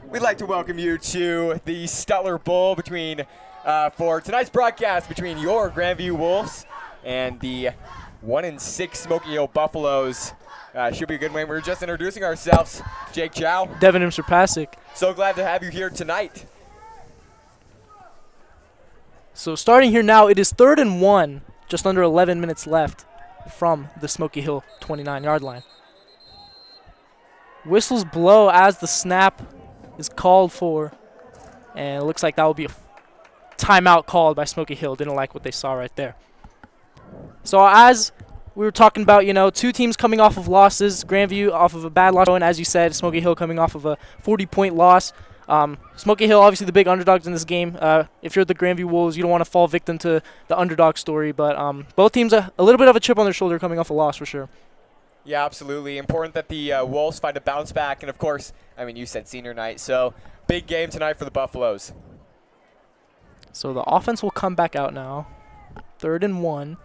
We'd like to welcome you to the Stutler Bowl for tonight's broadcast between your Grandview Wolves and the 1-6 Smoky Hill Buffaloes. Should be a good win. We're just introducing ourselves. Jake Chau. Devin Imsirpasic. So glad to have you here tonight. So starting here now, it is 3rd and 1, just under 11 minutes left from the Smoky Hill 29-yard line. Whistles blow as the snap is called for, and it looks like that will be a timeout called by Smoky Hill. Didn't like what they saw right there. So as we were talking about, two teams coming off of losses. Grandview off of a bad loss, and as you said, Smoky Hill coming off of a 40-point loss. Smoky Hill, obviously the big underdogs in this game. If you're the Grandview Wolves, you don't want to fall victim to the underdog story, but both teams a little bit of a chip on their shoulder coming off a loss for sure. Yeah, absolutely. Important that the Wolves find a bounce back, and of course, you said senior night, so big game tonight for the Buffaloes. So the offense will come back out now. 3rd and 1.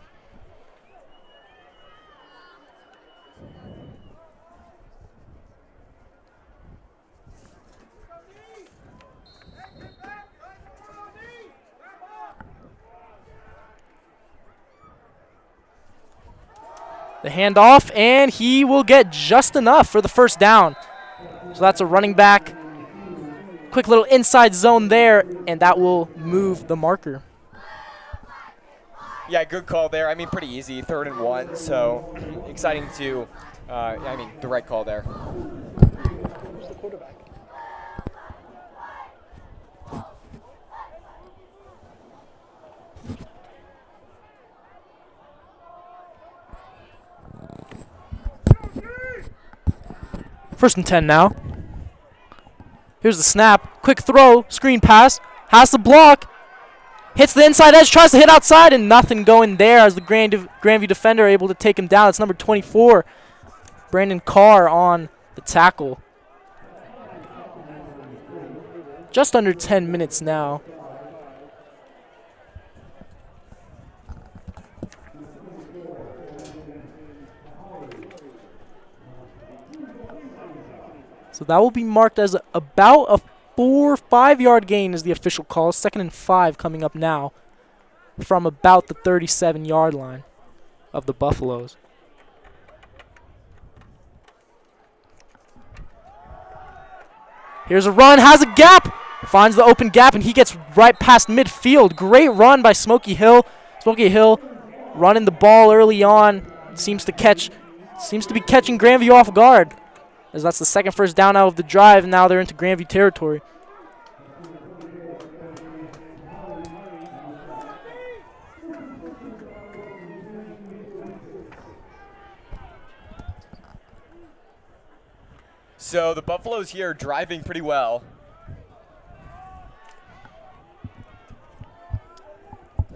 The handoff, and he will get just enough for the first down. So that's a running back. Quick little inside zone there, and that will move the marker. Yeah, good call there. Pretty easy, 3rd and 1, so exciting to, the right call there. Who's the quarterback? First and 10 now. Here's the snap. Quick throw. Screen pass. Has the block. Hits the inside edge. Tries to hit outside. And nothing going there as the Grandview defender able to take him down. It's number 24. Brandon Carr on the tackle. Just under 10 minutes now. So that will be marked as about a 4 or 5-yard gain is the official call. 2nd and 5 coming up now from about the 37-yard line of the Buffaloes. Here's a run, has a gap, finds the open gap, and he gets right past midfield. Great run by Smoky Hill. Smoky Hill running the ball early on. Seems to be catching Grandview off guard, as that's the second first down out of the drive, and now they're into Grandview territory. So the Buffaloes here driving pretty well.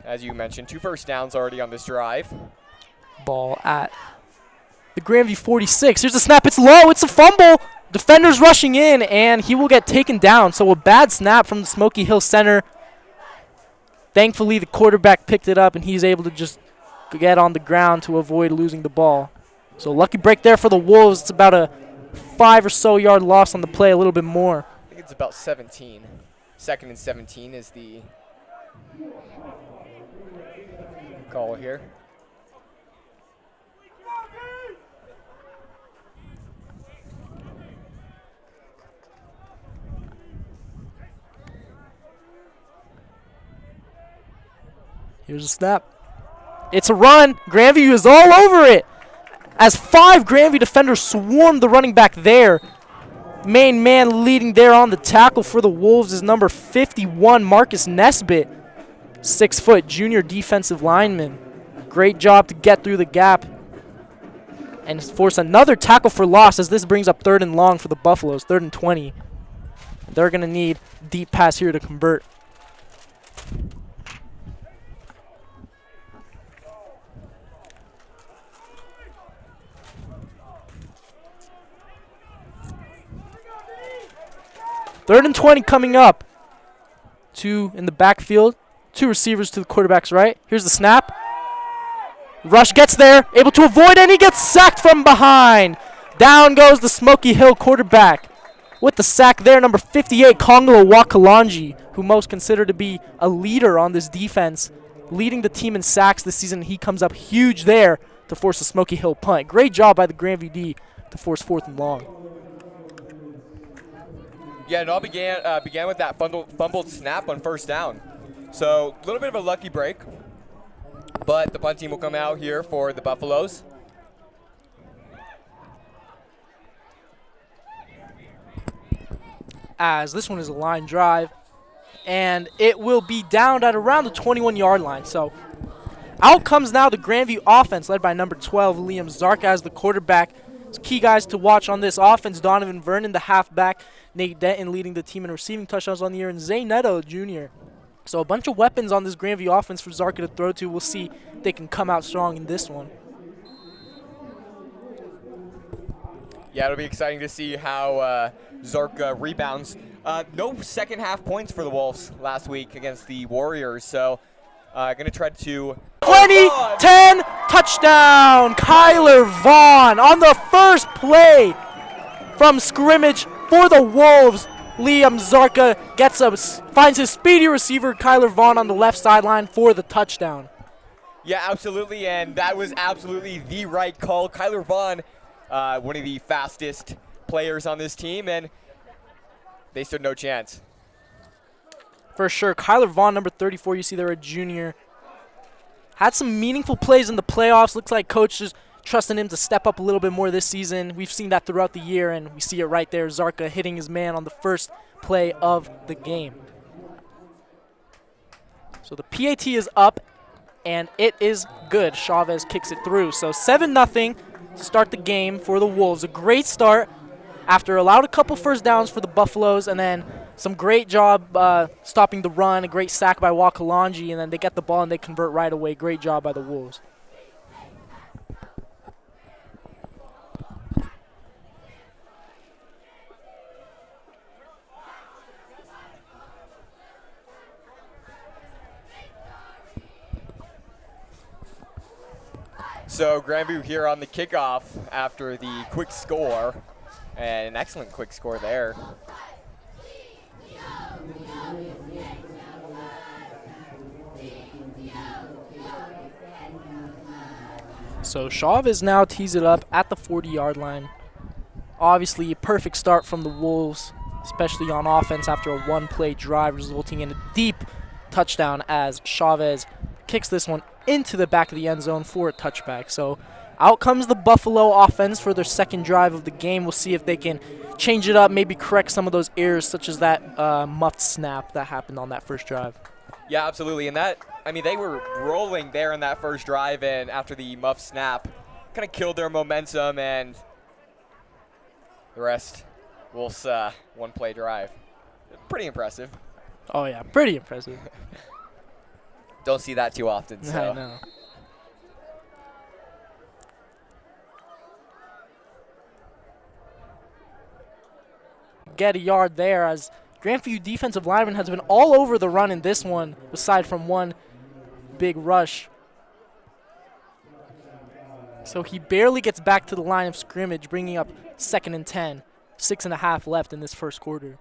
As you mentioned, 2 first downs already on this drive. Ball at the Grandview 46. Here's the snap. It's low. It's a fumble. Defender's rushing in, and he will get taken down. So a bad snap from the Smoky Hill center. Thankfully, the quarterback picked it up, and he's able to just get on the ground to avoid losing the ball. So lucky break there for the Wolves. It's about a 5 or so yard loss on the play, a little bit more. I think it's about 17. 2nd and 17 is the call here. Here's a snap. It's a run. Grandview is all over it, as 5 Grandview defenders swarm the running back there. Main man leading there on the tackle for the Wolves is number 51, Marcus Nesbitt. 6-foot junior defensive lineman. Great job to get through the gap and force another tackle for loss, as this brings up 3rd and long for the Buffaloes, 3rd and 20. They're going to need deep pass here to convert. Third and 20 coming up. 2 in the backfield. 2 receivers to the quarterback's right. Here's the snap. Rush gets there, able to avoid, and he gets sacked from behind. Down goes the Smoky Hill quarterback. With the sack there, number 58, Kongolo Wakalanji, who most considered to be a leader on this defense, leading the team in sacks this season. He comes up huge there to force the Smoky Hill punt. Great job by the Grandview D to force 4th and long. Yeah, it all began with that fumbled snap on 1st down. So a little bit of a lucky break, but the punt team will come out here for the Buffaloes. As this one is a line drive, and it will be down at around the 21-yard line. So out comes now the Grandview offense, led by number 12, Liam Zarka as the quarterback. So key guys to watch on this offense: Donovan Vernon, the halfback; Nate Denton leading the team in receiving touchdowns on the year; and Zay Neto Jr. So a bunch of weapons on this Grandview offense for Zarka to throw to. We'll see if they can come out strong in this one. Yeah, it'll be exciting to see how Zarka rebounds. No second half points for the Wolves last week against the Warriors, so going to try to... 20-10 touchdown! Kyler Vaughn on the first play from scrimmage for the Wolves. Liam Zarka finds his speedy receiver, Kyler Vaughn, on the left sideline for the touchdown. Yeah, absolutely, and that was absolutely the right call. Kyler Vaughn, one of the fastest players on this team, and they stood no chance. For sure. Kyler Vaughn, number 34, you see there, a junior. Had some meaningful plays in the playoffs. Looks like coach is trusting him to step up a little bit more this season. We've seen that throughout the year, and we see it right there. Zarka hitting his man on the first play of the game. So the PAT is up, and it is good. Chavez kicks it through. So 7-0 to start the game for the Wolves. A great start after allowed a couple first downs for the Buffaloes, and then some great job stopping the run, a great sack by Wakalanji, and then they get the ball and they convert right away. Great job by the Wolves. So Grandview here on the kickoff after the quick score, and an excellent quick score there. So Chavez now tees it up at the 40-yard line. Obviously a perfect start from the Wolves, especially on offense after a one-play drive resulting in a deep touchdown as Chavez kicks this one into the back of the end zone for a touchback. So out comes the Buffalo offense for their second drive of the game. We'll see if they can change it up, maybe correct some of those errors such as that muffed snap that happened on that first drive. Yeah, absolutely. And that, I mean, they were rolling there in that first drive, and after the muff snap, kind of killed their momentum, and the rest, Wolves' one-play drive. Pretty impressive. Oh, yeah, pretty impressive. Don't see that too often. So. I know. Get a yard there as Grandview defensive lineman has been all over the run in this one, aside from one big rush. So he barely gets back to the line of scrimmage, bringing up 2nd and 10. 6.5 left in this first quarter.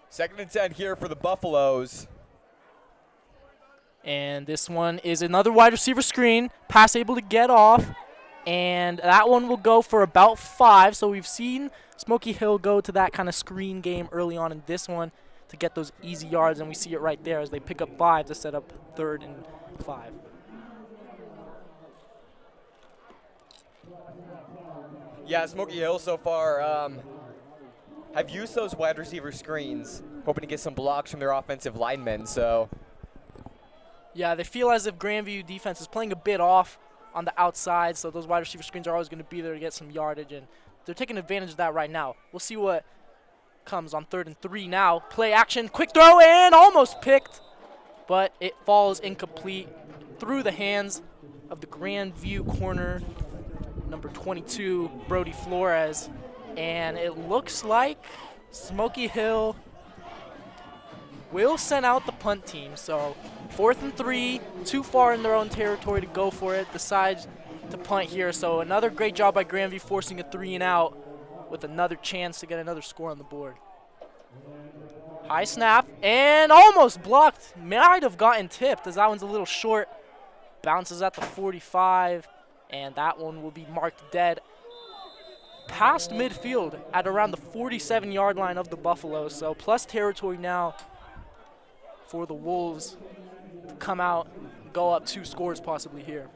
Second and 10 here for the Buffaloes. And this one is another wide receiver screen. Pass able to get off. And that one will go for about 5. So we've seen Smoky Hill go to that kind of screen game early on in this one to get those easy yards. And we see it right there as they pick up 5 to set up 3rd and 5. Yeah, Smoky Hill so far have used those wide receiver screens, hoping to get some blocks from their offensive linemen. So, yeah, they feel as if Grandview defense is playing a bit off on the outside, so those wide receiver screens are always going to be there to get some yardage, and they're taking advantage of that right now. We'll see what comes on 3rd and 3 now. Play action, quick throw, and almost picked, but it falls incomplete through the hands of the Grandview corner, number 22, Brody Flores. And it looks like Smoky Hill will send out the punt team. So 4th and 3, too far in their own territory to go for it, decides to punt here. So another great job by Grandview forcing a 3 and out with another chance to get another score on the board. High snap and almost blocked. Might have gotten tipped as that one's a little short. Bounces at the 45 and that one will be marked dead past midfield at around the 47-yard line of the Buffaloes. So plus territory now for the Wolves to come out, go up 2 scores possibly here.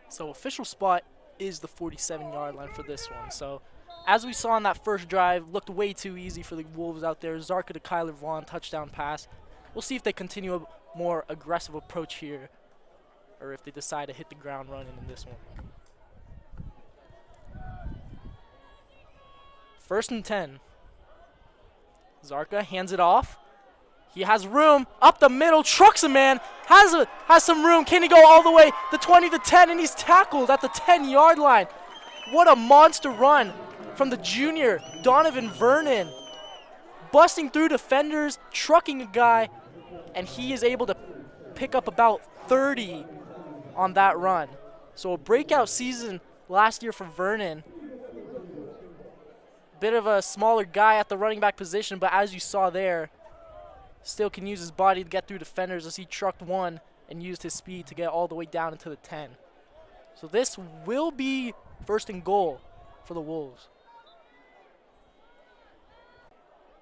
So official spot is the 47-yard line for this one. So as we saw on that first drive, looked way too easy for the Wolves out there. Zarka to Kyler Vaughn, touchdown pass. We'll see if they continue a more aggressive approach here or if they decide to hit the ground running in this one. 1st and 10. Zarka hands it off. He has room up the middle, trucks a man, has some room. Can he go all the way the 20 to 10, and he's tackled at the 10-yard line. What a monster run from the junior, Donovan Vernon. Busting through defenders, trucking a guy, and he is able to pick up about 30 on that run. So a breakout season last year for Vernon. Bit of a smaller guy at the running back position, but as you saw there, still can use his body to get through defenders as he trucked one and used his speed to get all the way down into the 10. So this will be 1st and goal for the Wolves.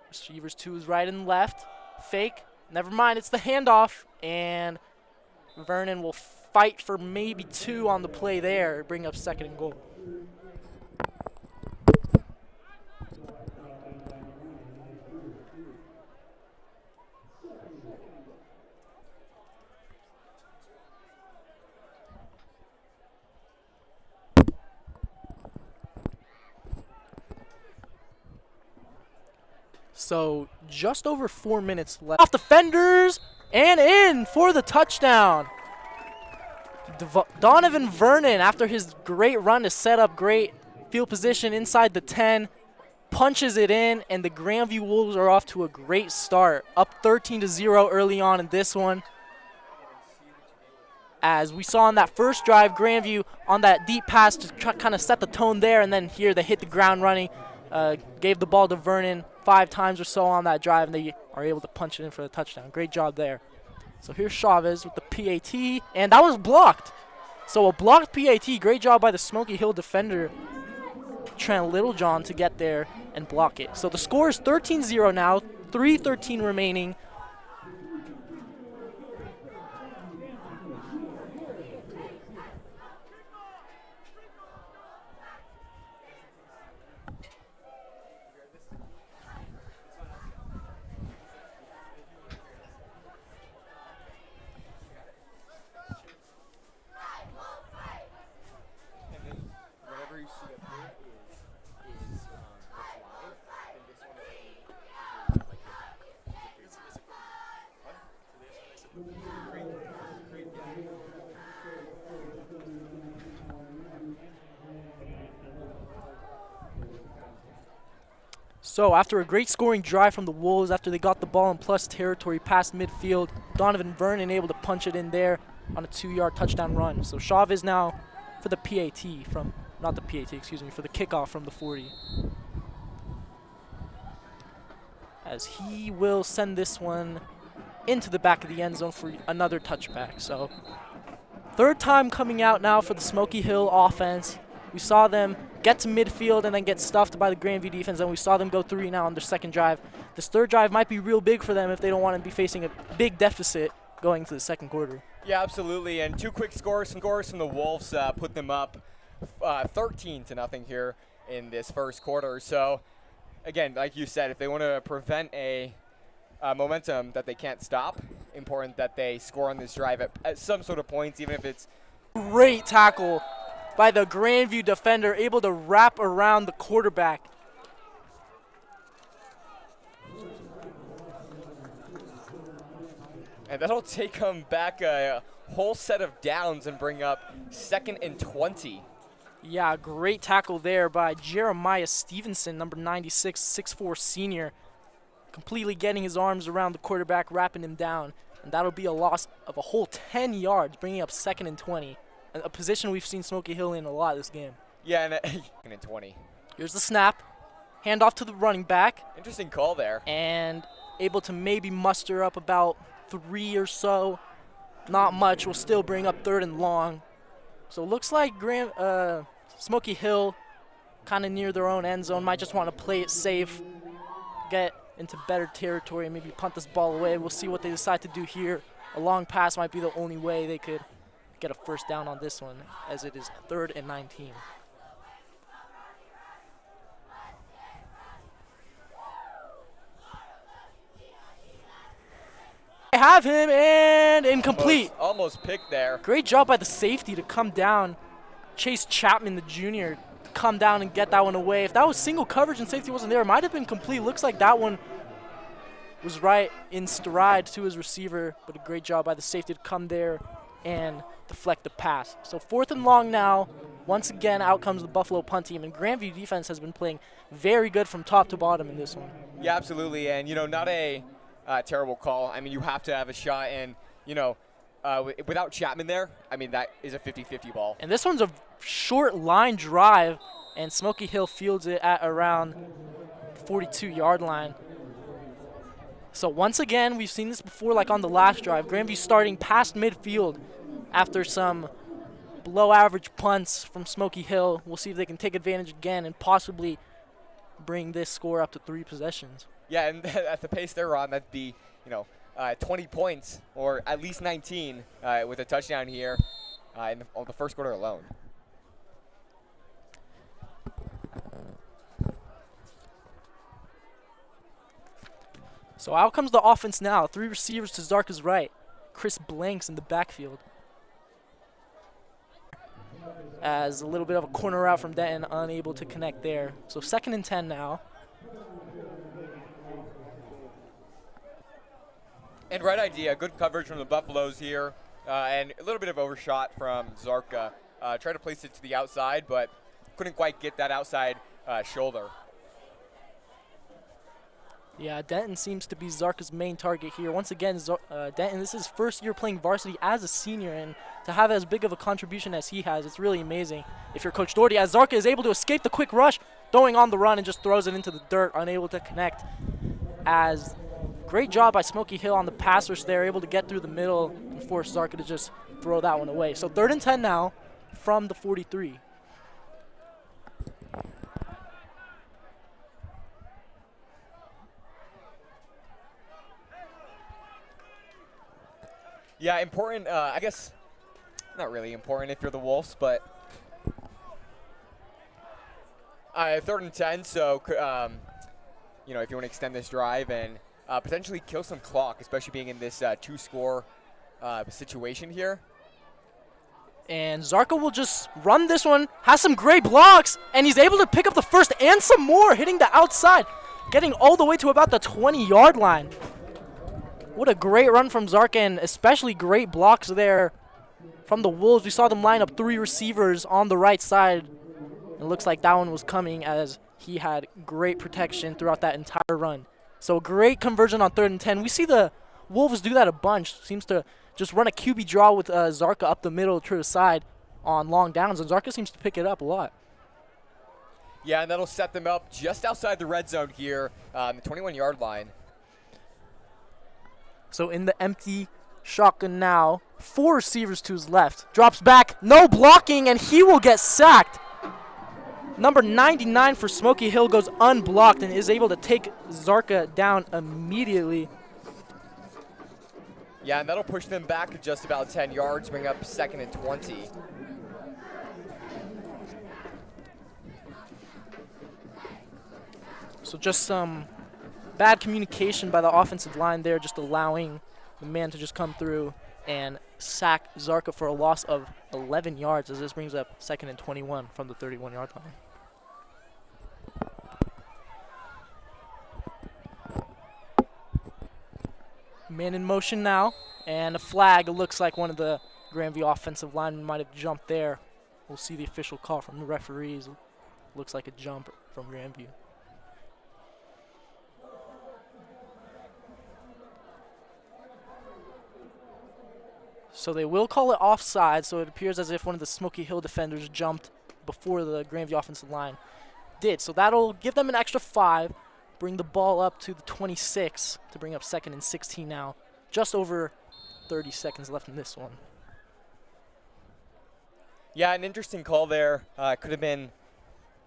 Receivers 2 is right and left. Fake. Never mind, it's the handoff. And Vernon will fight for maybe 2 on the play there, bring up 2nd and goal. So just over 4 minutes left. Off defenders and in for the touchdown. Donovan Vernon, after his great run to set up great field position inside the 10, punches it in, and the Grandview Wolves are off to a great start. Up 13-0 early on in this one. As we saw on that first drive, Grandview on that deep pass to kind of set the tone there, and then here they hit the ground running. Gave the ball to Vernon 5 times or so on that drive, and they are able to punch it in for the touchdown. Great job there. So here's Chavez with the PAT, and that was blocked. So a blocked PAT. Great job by the Smoky Hill defender, Trent Littlejohn, to get there and block it. So the score is 13-0 now, 3:13 remaining. So after a great scoring drive from the Wolves, after they got the ball in plus territory past midfield, Donovan Vernon able to punch it in there on a 2-yard touchdown run. So Chavez now for the PAT from, not the PAT, excuse me, for the kickoff from the 40. As he will send this one into the back of the end zone for another touchback. So 3rd time coming out now for the Smoky Hill offense. We saw them get to midfield and then get stuffed by the Grandview defense, and we saw them go 3 now on their 2nd drive. This 3rd drive might be real big for them if they don't want to be facing a big deficit going to the 2nd quarter. Yeah, absolutely. And 2 quick scores from the Wolves put them up 13-0 here in this 1st quarter. So, again, like you said, if they want to prevent a momentum that they can't stop, important that they score on this drive at some sort of points, even if it's... Great tackle by the Grandview defender, able to wrap around the quarterback. And that'll take them back a whole set of downs and bring up 2nd and 20. Yeah, great tackle there by Jeremiah Stevenson, number 96, 6'4" senior. Completely getting his arms around the quarterback, wrapping him down. And that'll be a loss of a whole 10 yards, bringing up 2nd and 20. A position we've seen Smoky Hill in a lot this game. Yeah, and 2nd and 20. Here's the snap. Hand off to the running back. Interesting call there. And able to maybe muster up about 3 or so. Not much. Will still bring up 3rd and long. So it looks like Smoky Hill, kind of near their own end zone, might just want to play it safe, get into better territory, and maybe punt this ball away. We'll see what they decide to do here. A long pass might be the only way they could get a first down on this one, as it is 3rd and 19. I have him, and incomplete. Almost picked there. Great job by the safety to come down. Chase Chapman, the junior, to come down and get that one away. If that was single coverage and safety wasn't there, it might have been complete. Looks like that one was right in stride to his receiver, but a great job by the safety to come there and deflect the pass. So 4th and long now. Once again, out comes the Buffalo punt team, and Grandview defense has been playing very good from top to bottom in this one. Yeah, absolutely, and, not a terrible call. I mean, you have to have a shot, and, without Chapman there, I mean, that is a 50-50 ball. And this one's a short line drive, and Smoky Hill fields it at around 42-yard line. So once again, we've seen this before, like on the last drive. Grandview starting past midfield after some below-average punts from Smoky Hill. We'll see if they can take advantage again and possibly bring this score up to 3 possessions. Yeah, and at the pace they're on, that'd be, 20 points or at least 19 with a touchdown here in the first quarter alone. So out comes the offense now. 3 receivers to Zarka's right. Chris Blanks in the backfield. As a little bit of a corner route from Denton, unable to connect there. So 2nd and 10 now. And right idea, good coverage from the Buffaloes here, and a little bit of overshot from Zarka. Tried to place it to the outside, but couldn't quite get that outside shoulder. Yeah, Denton seems to be Zarka's main target here. Once again, Denton, this is his first year playing varsity as a senior, and to have as big of a contribution as he has, it's really amazing. If you're Coach Doherty, as Zarka is able to escape the quick rush, going on the run and just throws it into the dirt, unable to connect. As great job by Smoky Hill on the pass rush there, able to get through the middle and force Zarka to just throw that one away. So 3rd and 10 now from the 43. Yeah, important, I guess, not really important if you're the Wolves, but 3rd and 10, so, if you want to extend this drive and potentially kill some clock, especially being in this 2-score situation here. And Zarka will just run this one, has some great blocks, and he's able to pick up the first and some more, hitting the outside, getting all the way to about the 20-yard line. What a great run from Zarka, and especially great blocks there from the Wolves. We saw them line up 3 receivers on the right side. It looks like that one was coming as he had great protection throughout that entire run. So great conversion on 3rd and 10. We see the Wolves do that a bunch. Seems to just run a QB draw with Zarka up the middle to the side on long downs, and Zarka seems to pick it up a lot. Yeah, and that'll set them up just outside the red zone here on the 21-yard line. So in the empty shotgun now, 4 receivers to his left. Drops back, no blocking, and he will get sacked. Number 99 for Smoky Hill goes unblocked and is able to take Zarka down immediately. Yeah, and that'll push them back to just about 10 yards, bring up 2nd and 20. So just some bad communication by the offensive line there, just allowing the man to just come through and sack Zarka for a loss of 11 yards, as this brings up 2nd and 21 from the 31-yard line. Man in motion now, And a flag, it looks like one of the Grandview offensive linemen might have jumped there. We'll see the official call from the referees. Looks like a jump from Grandview. So they will call it offside, so it appears as if one of the Smoky Hill defenders jumped before the Grandview offensive line did. So that'll give them an extra 5, bring the ball up to the 26 to bring up 2nd and 16 now. Just over 30 seconds left in this one. Yeah, an interesting call there. Could have been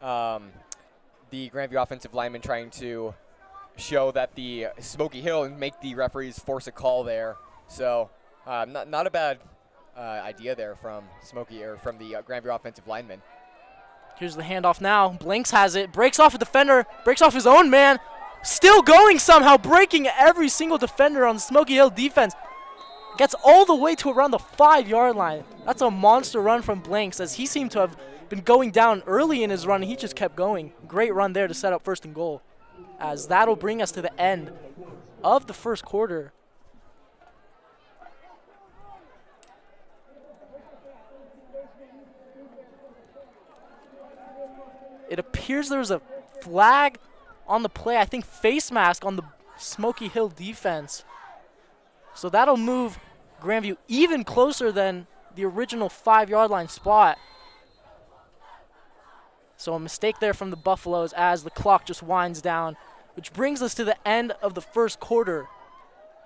the Grandview offensive lineman trying to show that the Smoky Hill and make the referees force a call there. So not a bad idea there from Smoky or from the Grandview offensive lineman. Here's the handoff now. Blanks has it, breaks off a defender, breaks off his own man. Still going somehow, breaking every single defender on the Smoky Hill defense. Gets all the way to around the 5-yard line. That's a monster run from Blanks, as he seemed to have been going down early in his run, and he just kept going. Great run there to set up 1st and goal, as that'll bring us to the end of the first quarter. It appears there was a flag on the play, I think face mask on the Smoky Hill defense. So that'll move Grandview even closer than the original 5-yard line spot. So a mistake there from the Buffaloes as the clock just winds down, which brings us to the end of the first quarter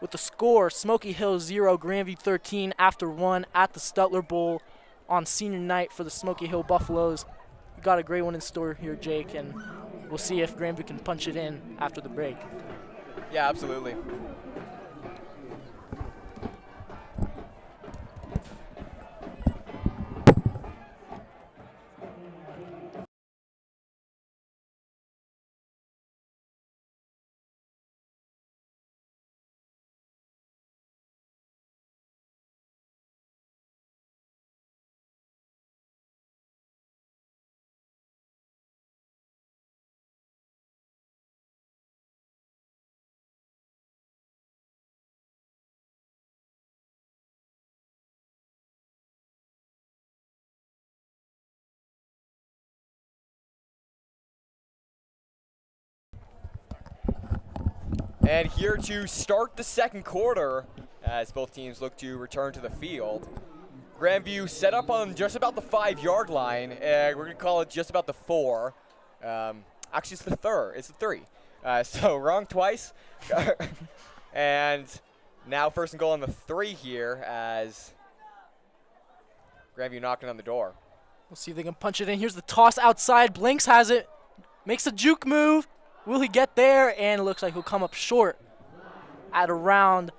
with the score Smoky Hill 0, Grandview 13 after 1 at the Stutler Bowl on senior night for the Smoky Hill Buffaloes. We got a great one in store here, Jake, and we'll see if Grandview can punch it in after the break. Yeah, absolutely. And here to start the second quarter, as both teams look to return to the field. Grandview set up on just about the 5-yard line. We're going to call it just about the 4. Actually, it's the 3rd. It's the 3. So wrong twice. And now 1st and goal on the 3 here as Grandview knocking on the door. We'll see if they can punch it in. Here's the toss outside. Blanks has it. Makes a juke move. Will he get there? And it looks like he'll come up short at around,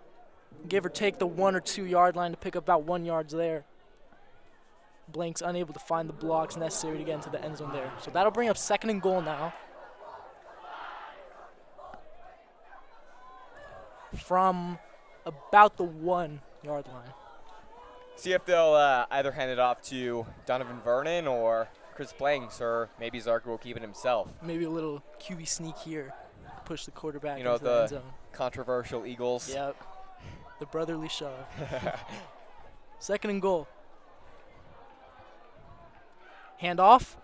give or take, the 1 or 2 yard line to pick up about 1 yard there. Blanks unable to find the blocks necessary to get into the end zone there. So that'll bring up 2nd and goal now. From about the 1 yard line. See if they'll either hand it off to Donovan Vernon or Chris Blanks, or maybe Zarka will keep it himself. Maybe a little QB sneak here. Push the quarterback into the end zone. Controversial Eagles. Yep. The brotherly shove. 2nd and goal. Handoff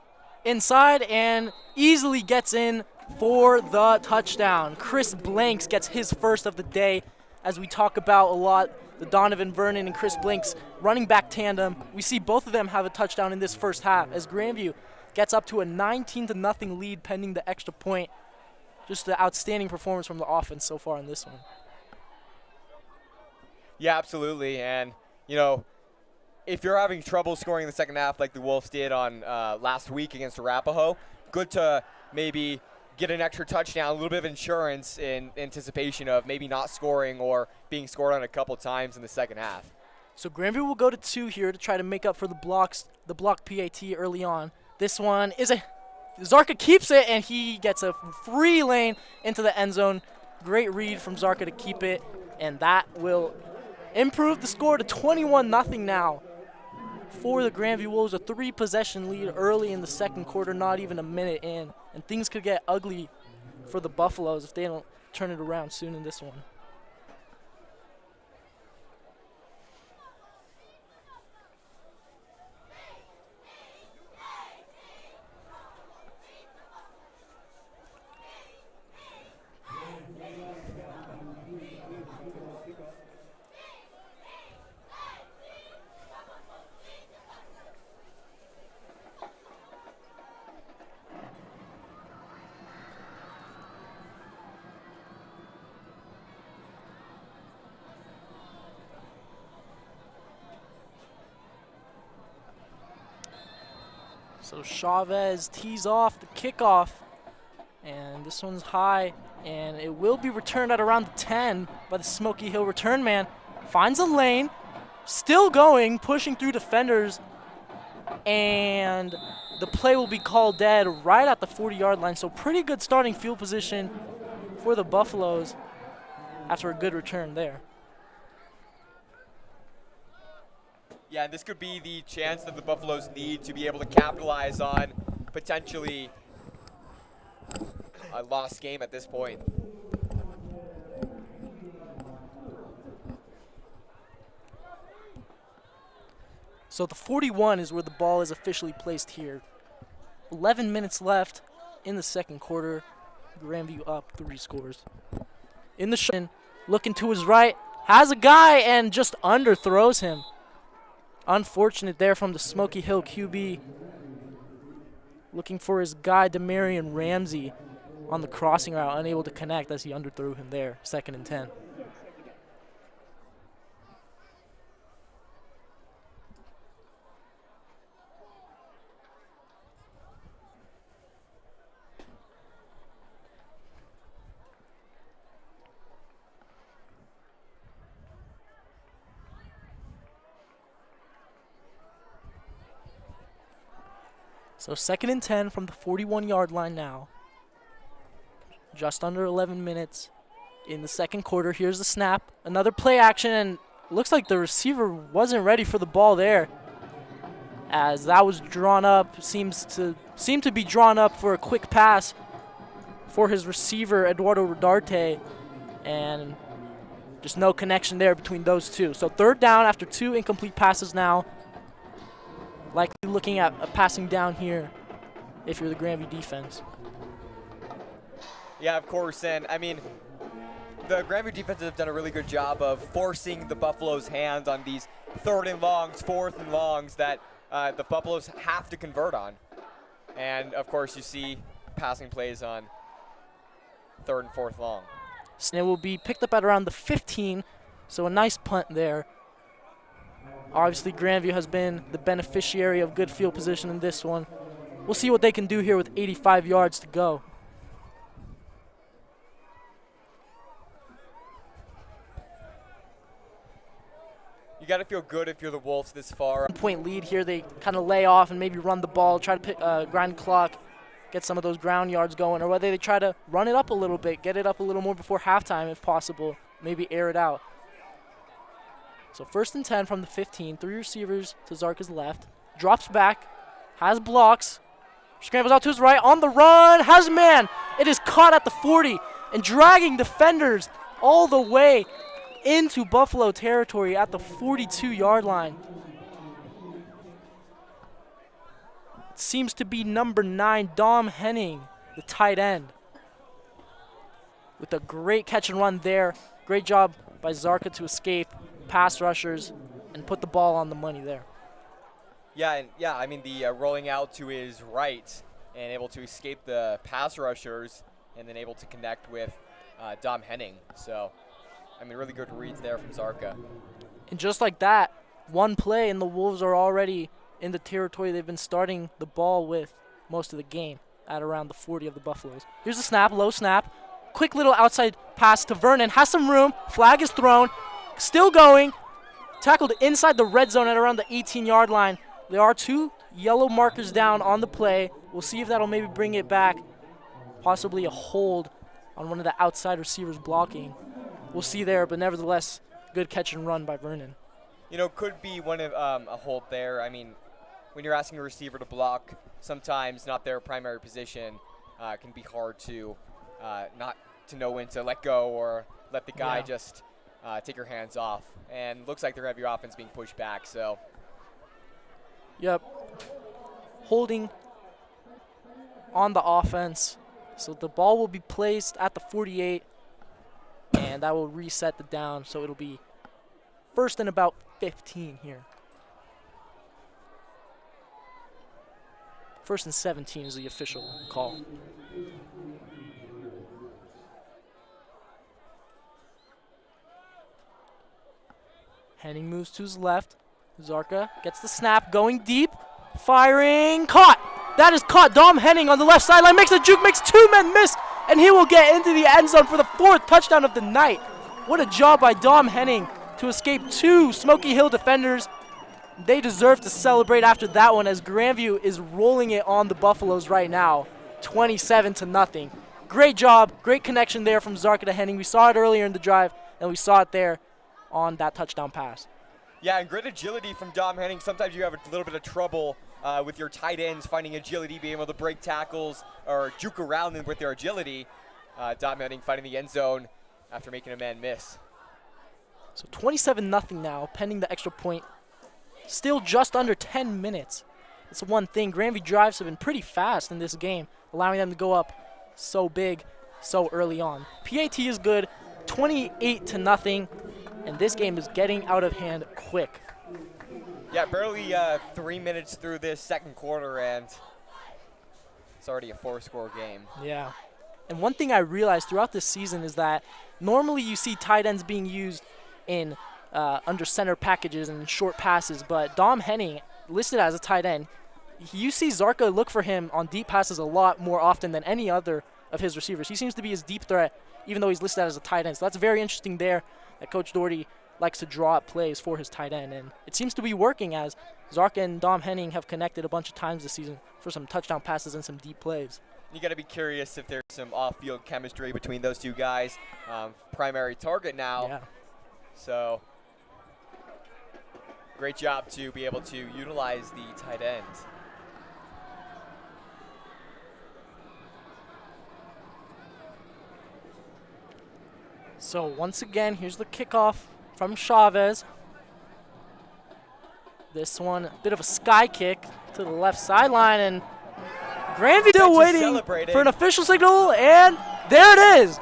inside and easily gets in for the touchdown. Chris Blanks gets his first of the day. As we talk about a lot, the Donovan Vernon and Chris Blanks running back tandem. We see both of them have a touchdown in this first half as Grandview gets up to a 19-0 lead pending the extra point. Just an outstanding performance from the offense so far in this one. Yeah, absolutely. And, you know, if you're having trouble scoring in the second half like the Wolves did on last week against Arapahoe, good to maybe get an extra touchdown, a little bit of insurance in anticipation of maybe not scoring or being scored on a couple times in the second half. So Grandview will go to 2 here to try to make up for the block PAT early on. This one is Zarka keeps it, and he gets a free lane into the end zone. Great read from Zarka to keep it, and that will improve the score to 21-0 now for the Grandview Wolves. A 3-possession lead early in the second quarter, not even a minute in. And things could get ugly for the Buffaloes if they don't turn it around soon in this one. So Chavez tees off the kickoff, and this one's high, and it will be returned at around the 10 by the Smoky Hill return man. Finds a lane, still going, pushing through defenders, and the play will be called dead right at the 40-yard line. So pretty good starting field position for the Buffaloes after a good return there. Yeah, and this could be the chance that the Buffaloes need to be able to capitalize on potentially a lost game at this point. So the 41 is where the ball is officially placed here. 11 minutes left in the second quarter. Grandview up 3 scores. In the shot, looking to his right, has a guy and just underthrows him. Unfortunate there from the Smoky Hill QB. Looking for his guy, Demarion Ramsey, on the crossing route, unable to connect as he underthrew him there. 2nd and 10. So 2nd and 10 from the 41-yard line now. Just under 11 minutes in the second quarter. Here's the snap. Another play action, and looks like the receiver wasn't ready for the ball there, as that was drawn up. Seemed to be drawn up for a quick pass for his receiver, Eduardo Rodarte, and just no connection there between those two. So 3rd down after 2 incomplete passes now. Likely looking at a passing down here if you're the Grandview defense. Yeah, of course, and I mean, the Grandview defense have done a really good job of forcing the Buffaloes' hands on these 3rd and longs, 4th and longs that the Buffaloes have to convert on. And of course, you see passing plays on 3rd and 4th long. It will be picked up at around the 15, so a nice punt there. Obviously, Grandview has been the beneficiary of good field position in this one. We'll see what they can do here with 85 yards to go. You got to feel good if you're the Wolves this far. 1-point lead here. They kind of lay off and maybe run the ball, try to grind the clock, get some of those ground yards going, or whether they try to run it up a little bit, get it up a little more before halftime if possible, maybe air it out. So 1st and 10 from the 15, 3 receivers to Zarka's left, drops back, has blocks, scrambles out to his right, on the run, has a man. It is caught at the 40 and dragging defenders all the way into Buffalo territory at the 42-yard line. It seems to be number 9, Dom Henning, the tight end, with a great catch and run there. Great job by Zarka to escape pass rushers and put the ball on the money there. Yeah, I mean, the rolling out to his right and able to escape the pass rushers and then able to connect with Dom Henning. So, I mean, really good reads there from Zarka. And just like that, one play and the Wolves are already in the territory they've been starting the ball with most of the game at around the 40 of the Buffaloes. Here's the snap, low snap. Quick little outside pass to Vernon. Has some room. Flag is thrown. Still going. Tackled inside the red zone at around the 18-yard line. There are 2 yellow markers down on the play. We'll see if that'll maybe bring it back. Possibly a hold on one of the outside receivers blocking. We'll see there, but nevertheless, good catch and run by Vernon. You know, could be one of a hold there. I mean, when you're asking a receiver to block, sometimes not their primary position, can be hard to not to know when to let go or let the guy just take your hands off. And looks like they're going to have your offense being pushed back. So, yep, holding on the offense. So the ball will be placed at the 48, and that will reset the down. So it'll be 1st and about 15 here. 1st and 17 is the official call. Henning moves to his left. Zarka gets the snap, going deep, firing, caught That is caught. Dom Henning on the left sideline makes a juke, makes 2 men miss, and he will get into the end zone for the 4th touchdown of the night. What a job by Dom Henning to escape 2 Smoky Hill defenders. They deserve to celebrate after that one, as Grandview is rolling it on the Buffaloes right now, 27-0. Great job, great connection there from Zarka to Henning. We saw it earlier in the drive, and we saw it there on that touchdown pass. Yeah, and great agility from Dom Henning. Sometimes you have a little bit of trouble with your tight ends finding agility, being able to break tackles or juke around them with their agility. Dom Henning finding the end zone after making a man miss. So 27-0 now, pending the extra point. Still just under 10 minutes. It's one thing. Grandview drives have been pretty fast in this game, allowing them to go up so big so early on. PAT is good, 28-0, and this game is getting out of hand quick. Yeah, barely 3 minutes through this second quarter, and it's already a 4-score game. Yeah. And one thing I realized throughout this season is that normally you see tight ends being used in under center packages and short passes, but Dom Henning, listed as a tight end, you see Zarka look for him on deep passes a lot more often than any other of his receivers. He seems to be his deep threat, even though he's listed as a tight end. So that's very interesting there that Coach Doherty likes to draw up plays for his tight end, and it seems to be working, as Zarka and Dom Henning have connected a bunch of times this season for some touchdown passes and some deep plays. You got to be curious if there's some off-field chemistry between those two guys. Primary target now. Yeah. So great job to be able to utilize the tight end. So once again, here's the kickoff from Chavez. This one, a bit of a sky kick to the left sideline, and Grandview still waiting for an official signal, and there it is.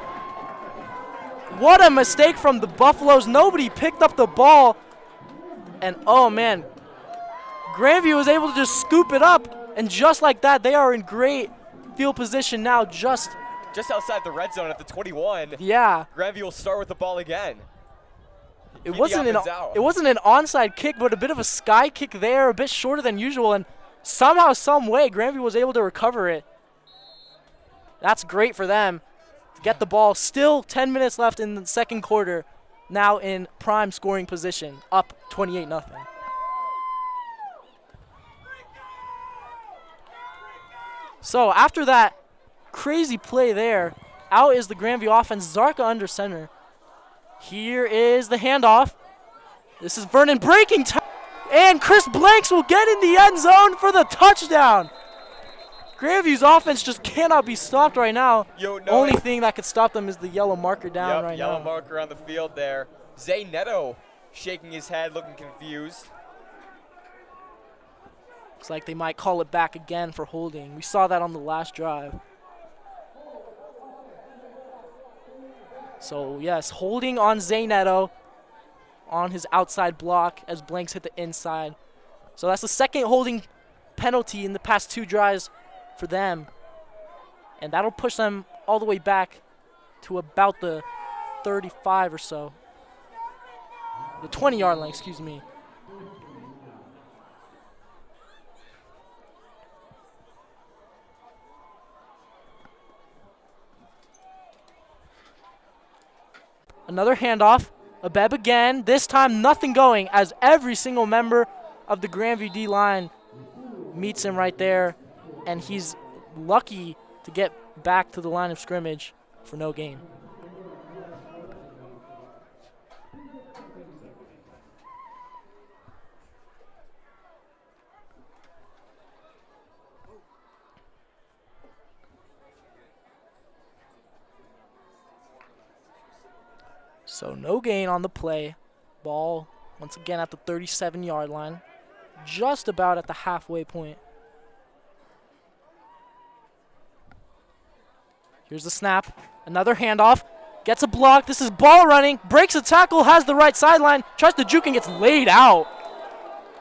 What a mistake from the Buffaloes. Nobody picked up the ball, and oh man, Grandview was able to just scoop it up, and just like that, they are in great field position now, just outside the red zone at the 21. Yeah. Grandview will start with the ball again. It wasn't an onside kick, but a bit of a sky kick there, a bit shorter than usual, and somehow, some way, Grandview was able to recover it. That's great for them to get the ball. Still 10 minutes left in the second quarter, now in prime scoring position, up 28-0. So after that crazy play there, out is the Grandview offense. Zarka under center. Here is the handoff. This is Vernon breaking time, and Chris Blanks will get in the end zone for the touchdown. Grandview's offense just cannot be stopped right now. Only thing that could stop them is the yellow marker down right now. Yellow marker on the field there. Zay Neto shaking his head, looking confused. Looks like they might call it back again for holding. We saw that on the last drive. So yes, holding on Zay Neto on his outside block as Blanks hit the inside. So that's the second holding penalty in the past 2 drives for them. And that'll push them all the way back to about the 35 or so. The 20-yard line, excuse me. Another handoff. Abeb again. This time nothing going, as every single member of the Grandview D line meets him right there, and he's lucky to get back to the line of scrimmage for no gain. So no gain on the play. Ball once again at the 37-yard line, just about at the halfway point. Here's the snap. Another handoff. Gets a block. This is ball running. Breaks a tackle. Has the right sideline. Tries to juke and gets laid out.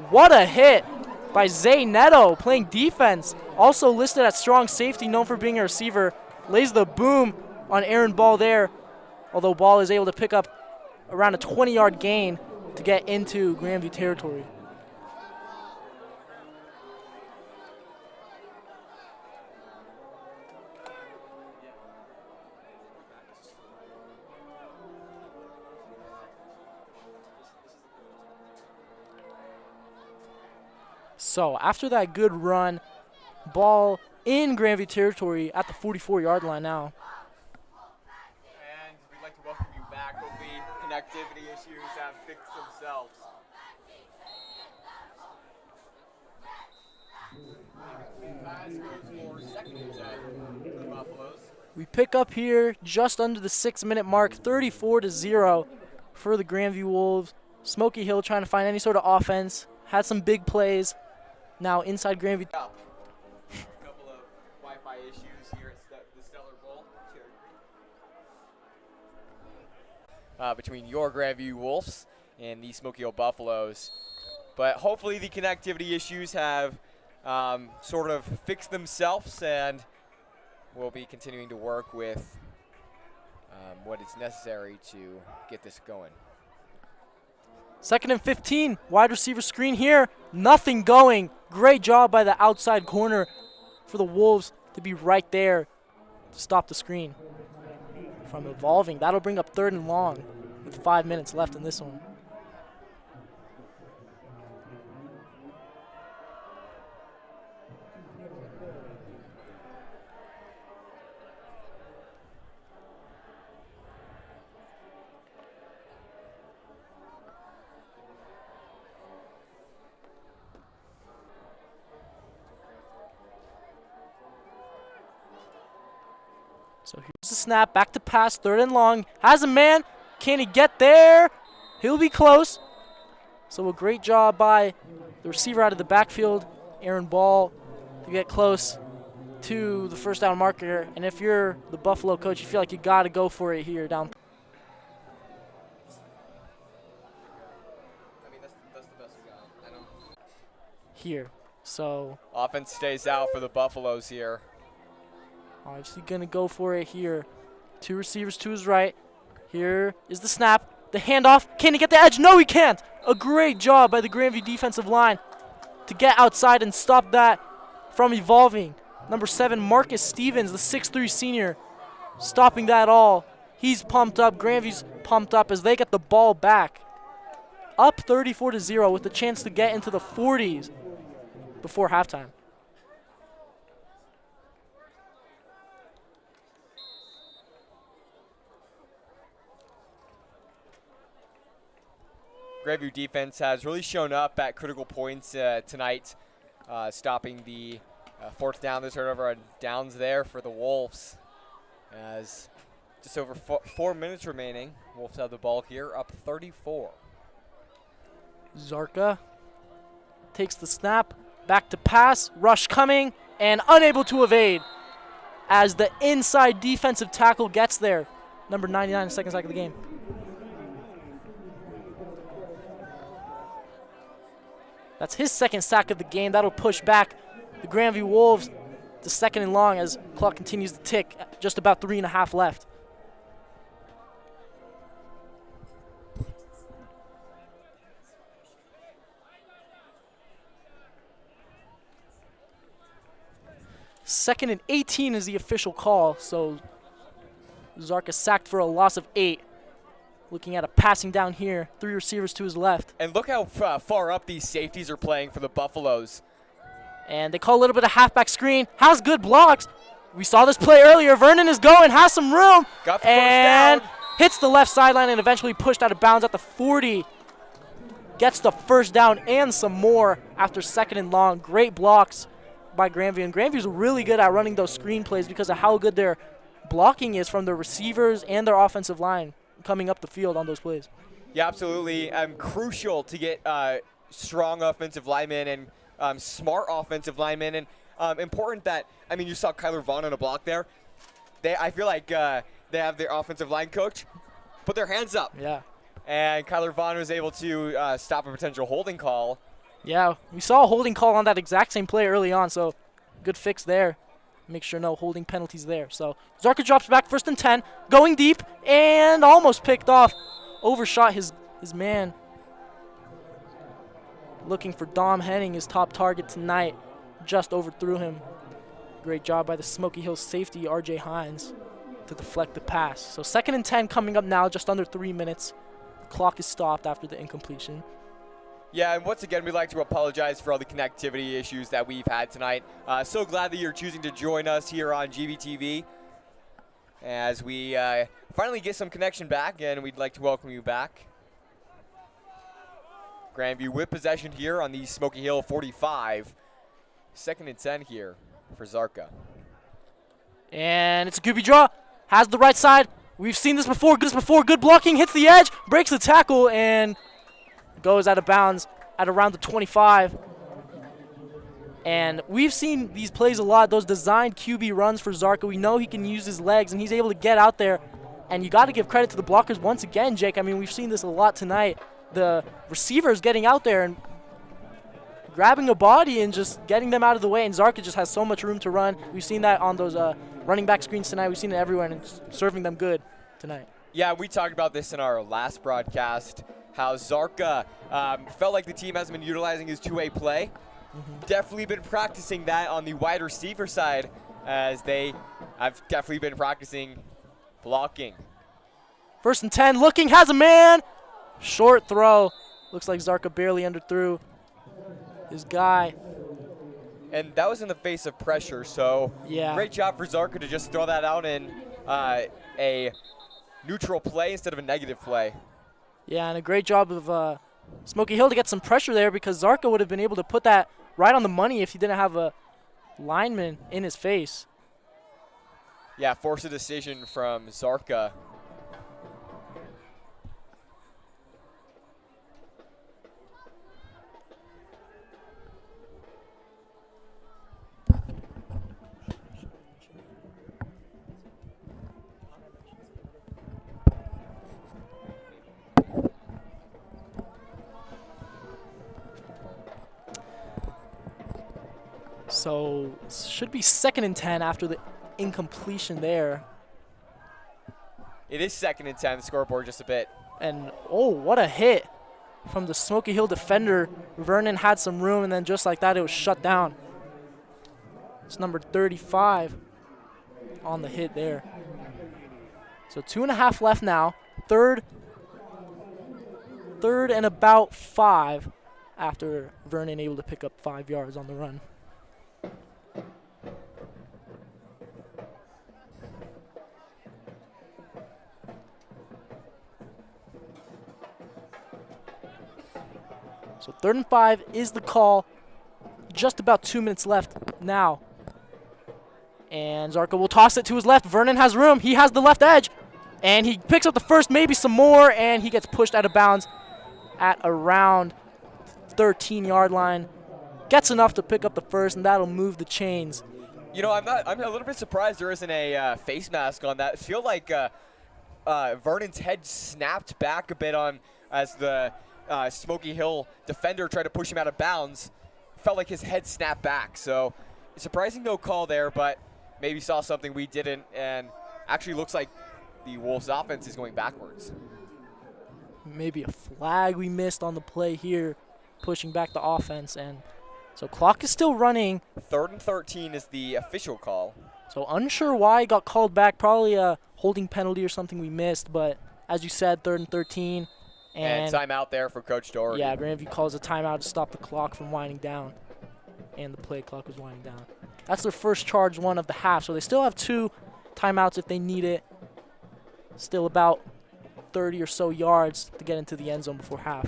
What a hit by Zay Neto playing defense. Also listed at strong safety, known for being a receiver. Lays the boom on Aaron Ball there. Although Ball is able to pick up around a 20-yard gain to get into Grandview territory. So after that good run, ball in Grandview territory at the 44-yard line now. And we'd like to welcome you back. Hopefully connectivity issues have fixed themselves. Pass goes for second and 10 for the Buffaloes. We pick up here just under the 6-minute mark, 34-0 for the Grandview Wolves. Smoky Hill trying to find any sort of offense. Had some big plays. Now inside Grandview. A couple of Wi-Fi issues here at the Stutler Bowl. Between your Grandview Wolves and the Smoky Hill Buffaloes. But hopefully the connectivity issues have sort of fixed themselves, and we'll be continuing to work with what is necessary to get this going. 2nd and 15, wide receiver screen here. Nothing going. Great job by the outside corner for the Wolves to be right there to stop the screen from evolving. That'll bring up 3rd and long with 5 minutes left in this one. So here's the snap, back to pass, 3rd and long. Has a man, can he get there? He'll be close. So a great job by the receiver out of the backfield, Aaron Ball, to get close to the 1st down marker. And if you're the Buffalo coach, you feel like you got to go for it here down. I mean, that's the best we got. I know. Here. So Offense stays out for the Buffaloes here. obviously going to go for it here. 2 receivers to his right. Here is the snap. The handoff. Can he get the edge? No, he can't. A great job by the Grandview defensive line to get outside and stop that from evolving. Number 7, Marcus Stevens, the 6'3" senior, stopping that all. He's pumped up. Grandview's pumped up as they get the ball back. Up 34-0 with the chance to get into the 40s before halftime. Grandview defense has really shown up at critical points tonight, stopping the 4th down, the turnover on downs there for the Wolves. As just over 4 minutes remaining, Wolves have the ball here, up 34. Zarka takes the snap, back to pass, rush coming, and unable to evade as the inside defensive tackle gets there. Number 99, second sack of the game. That's his 2nd sack of the game. That'll push back the Grandview Wolves to 2nd and long as clock continues to tick. Just about 3.5 left. Second and 18 is the official call, so Zarka sacked for a loss of 8. Looking at a passing down here, 3 receivers to his left. And look how far up these safeties are playing for the Buffaloes. And they call a little bit of halfback screen. Has good blocks. We saw this play earlier. Vernon is going, has some room. Got the and first down. Hits the left sideline and eventually pushed out of bounds at the 40. Gets the 1st down and some more after 2nd and long. Great blocks by Grandview. And Grandview's really good at running those screen plays because of how good their blocking is from their receivers and their offensive line coming up the field on those plays. Yeah, absolutely. Crucial to get strong offensive linemen and smart offensive linemen. And important that, I mean, you saw Kyler Vaughn on a block there. I feel like they have their offensive line coach put their hands up. Yeah. And Kyler Vaughn was able to stop a potential holding call. Yeah, we saw a holding call on that exact same play early on, so good fix there. Make sure no holding penalties there. So Zarka drops back, 1st and 10, going deep, and almost picked off. Overshot his man. Looking for Dom Henning, his top target tonight. Just overthrew him. Great job by the Smoky Hill safety, RJ Hines, to deflect the pass. So 2nd and 10 coming up now, just under 3 minutes. The clock is stopped after the incompletion. Yeah, and once again, we'd like to apologize for all the connectivity issues that we've had tonight. So glad that you're choosing to join us here on GVTV as we finally get some connection back, and we'd like to welcome you back. Grandview with possession here on the Smoky Hill 45. 2nd and 10 here for Zarka. And it's a QB draw. Has the right side. We've seen this before. Good blocking. Hits the edge. Breaks the tackle and goes out of bounds at around the 25. And we've seen these plays a lot. Those designed QB runs for Zarka. We know he can use his legs and he's able to get out there. And you got to give credit to the blockers once again, Jake. I mean, we've seen this a lot tonight. The receivers getting out there and grabbing a body and just getting them out of the way. And Zarka just has so much room to run. We've seen that on those running back screens tonight. We've seen it everywhere, and it's serving them good tonight. Yeah, we talked about this in our last broadcast, how Zarka felt like the team hasn't been utilizing his two-way play. Definitely been practicing that on the wide receiver side, as they have definitely been practicing blocking. 1st and 10, looking, has a man. Short throw. Looks like Zarka barely underthrew his guy. And that was in the face of pressure, so yeah, great job for Zarka to just throw that out in a neutral play instead of a negative play. Yeah, and a great job of Smoky Hill to get some pressure there, because Zarka would have been able to put that right on the money if he didn't have a lineman in his face. Yeah, force a decision from Zarka. So should be 2nd and 10 after the incompletion there. It is 2nd and 10, the scoreboard just a bit. And oh, what a hit from the Smoky Hill defender. Vernon had some room, and then just like that, it was shut down. It's number 35 on the hit there. So 2.5 left now. Third and about 5 after Vernon able to pick up 5 yards on the run. So 3rd and 5 is the call. Just about 2 minutes left now. And Zarka will toss it to his left. Vernon has room. He has the left edge. And he picks up the first, maybe some more, and he gets pushed out of bounds at around 13-yard line. Gets enough to pick up the first, and that'll move the chains. You know, I'm a little bit surprised there isn't a face mask on that. I feel like Vernon's head snapped back a bit on as the Smoky Hill defender tried to push him out of bounds. Felt like his head snapped back. So surprising no call there, but maybe saw something we didn't, and actually looks like the Wolves offense is going backwards. Maybe a flag we missed on the play here, pushing back the offense. And so clock is still running. 3rd and 13 is the official call. So unsure why it got called back. Probably a holding penalty or something we missed. But as you said, 3rd and 13. And timeout there for Coach Doherty. Yeah, Grandview calls a timeout to stop the clock from winding down. And the play clock was winding down. That's their first charged one of the half. So they still have 2 timeouts if they need it. Still about 30 or so yards to get into the end zone before half.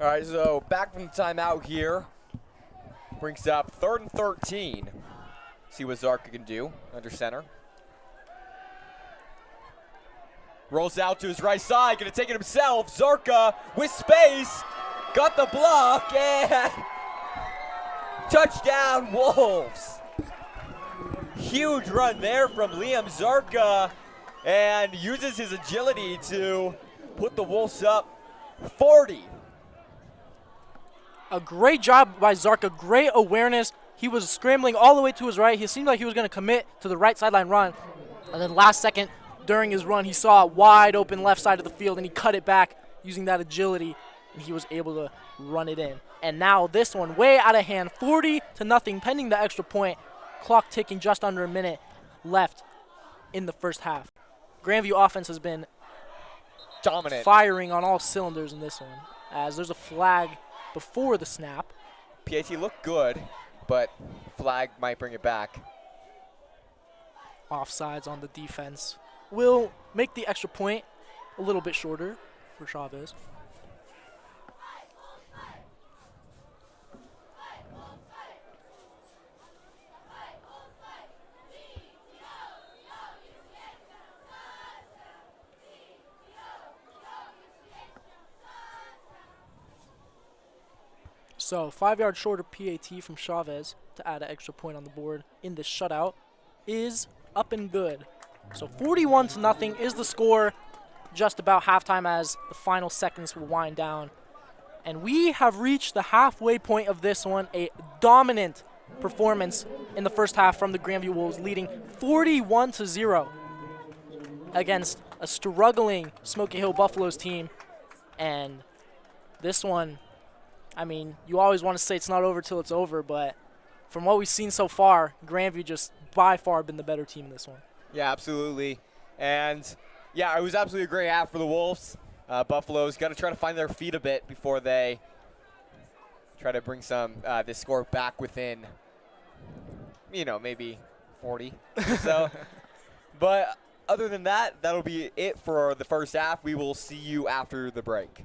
All right, so back from the timeout here. Brings up 3rd and 13. See what Zarka can do under center. Rolls out to his right side, gonna take it himself. Zarka with space, got the block, and touchdown Wolves. Huge run there from Liam Zarka, and uses his agility to put the Wolves up 40. A great job by Zarka, great awareness. He was scrambling all the way to his right. He seemed like he was going to commit to the right sideline run. And then last second during his run, he saw a wide open left side of the field, and he cut it back using that agility, and he was able to run it in. And now this one way out of hand, 40-0, pending the extra point. Clock ticking, just under a minute left in the first half. Grandview offense has been Dominant. firing on all cylinders in this one, as there's a flag before the snap. PAT looked good, but flag might bring it back. Offsides on the defense will make the extra point a little bit shorter for Chavez. So 5 yards shorter PAT from Chavez to add an extra point on the board in this shutout is up and good. So 41-0 is the score, just about halftime as the final seconds will wind down. And we have reached the halfway point of this one, a dominant performance in the first half from the Grandview Wolves, leading 41-0 against a struggling Smoky Hill Buffaloes team. And this one, I mean, you always want to say it's not over till it's over, but from what we've seen so far, Grandview just by far been the better team in this one. Yeah, absolutely. And, yeah, it was absolutely a great half for the Wolves. Buffaloes got to try to find their feet a bit before they try to bring some this score back within, maybe 40 or so. But other than that, that'll be it for the first half. We will see you after the break.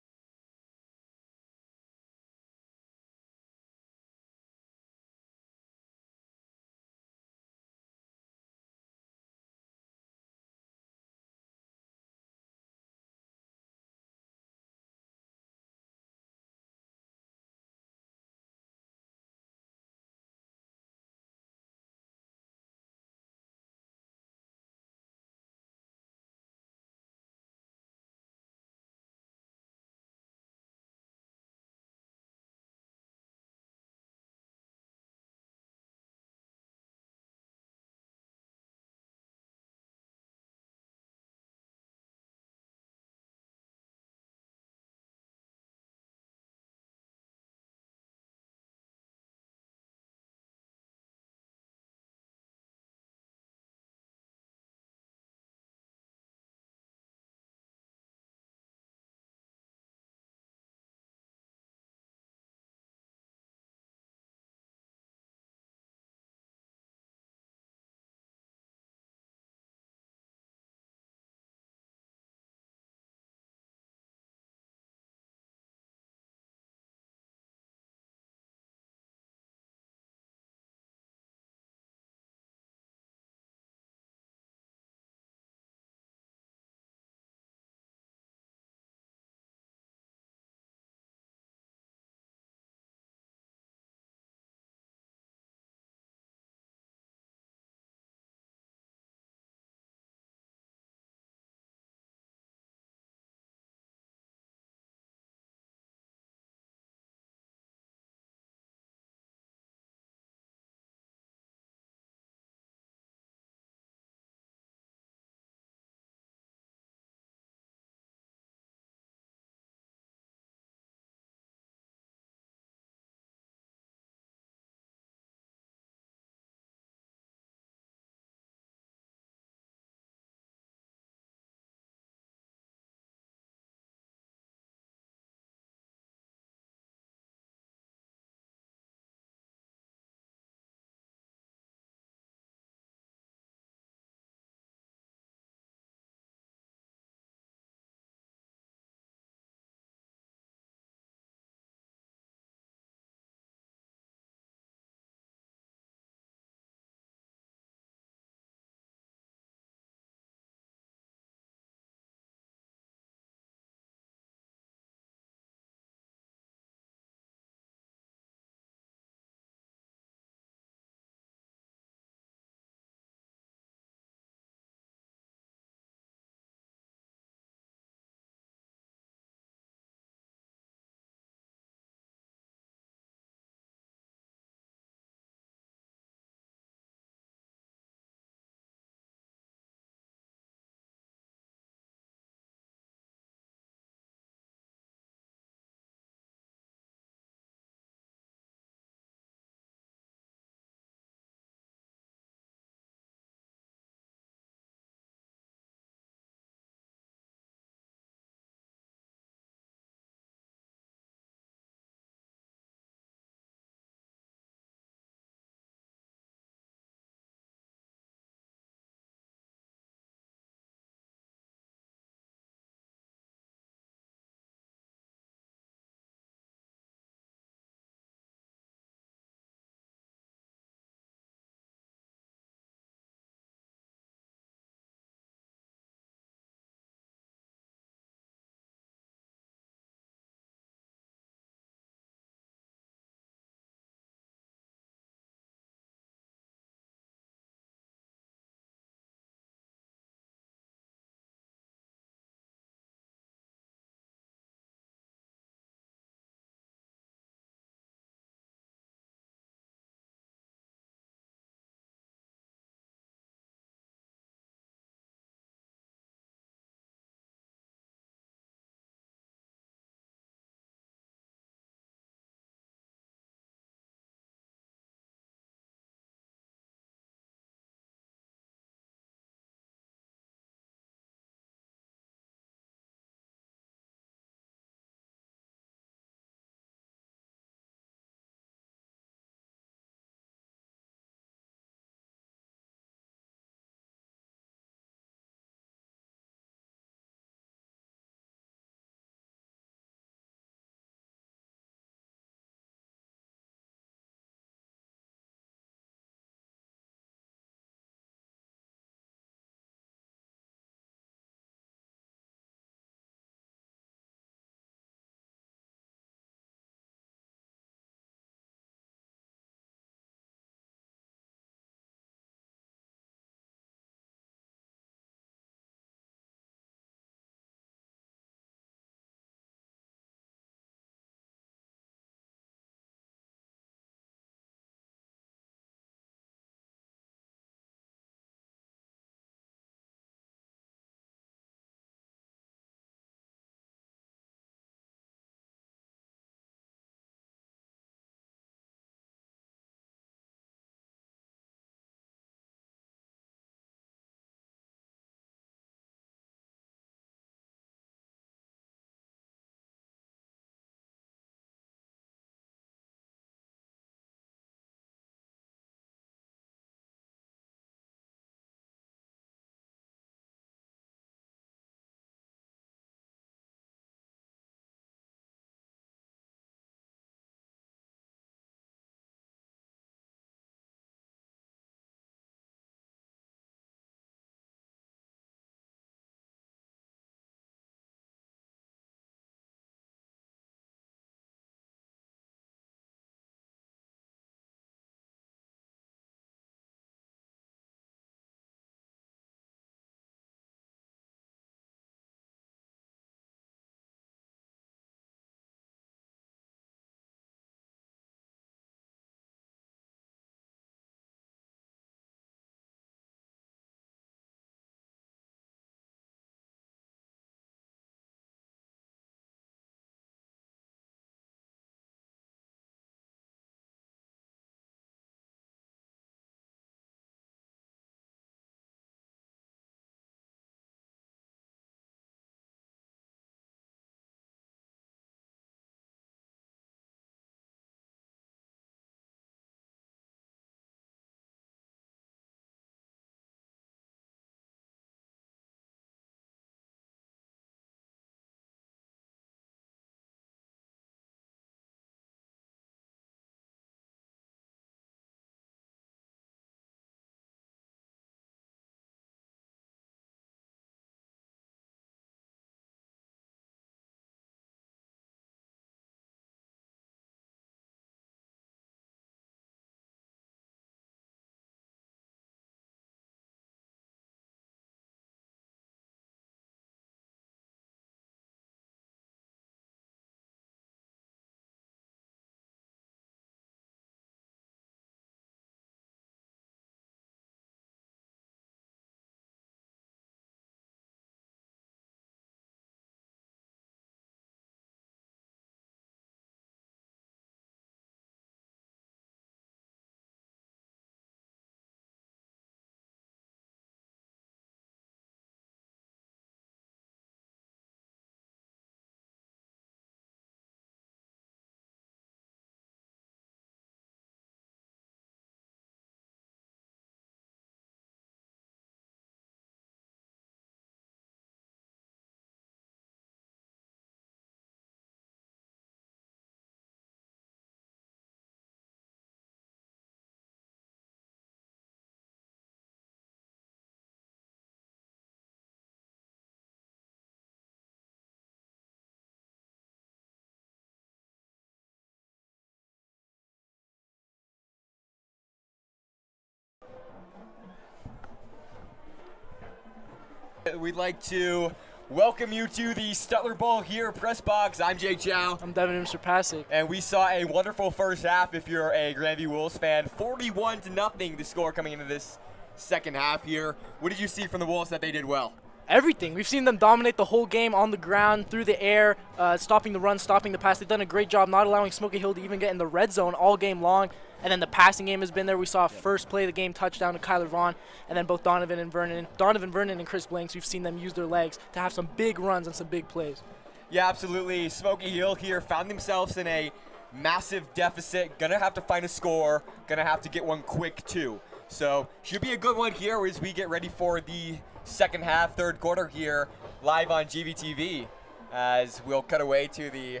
We'd like to welcome you to the Stutler Bowl here, Press Box. I'm Chau. I'm Devin Imsirpasic. And we saw a wonderful first half if you're a Grandview Wolves fan. 41-0 the score coming into this second half here. What did you see from the Wolves that they did well? Everything. We've seen them dominate the whole game on the ground, through the air, stopping the run, stopping the pass. They've done a great job not allowing Smoky Hill to even get in the red zone all game long. And then the passing game has been there. We saw first play of the game touchdown to Kyler Vaughn, and then both Donovan Vernon and Chris Blanks. We've seen them use their legs to have some big runs and some big plays. Yeah, absolutely. Smoky Hill here found themselves in a massive deficit. Gonna have to find a score. Gonna have to get one quick too. So should be a good one here as we get ready for the second half, third quarter here, live on GVTV, as we'll cut away to the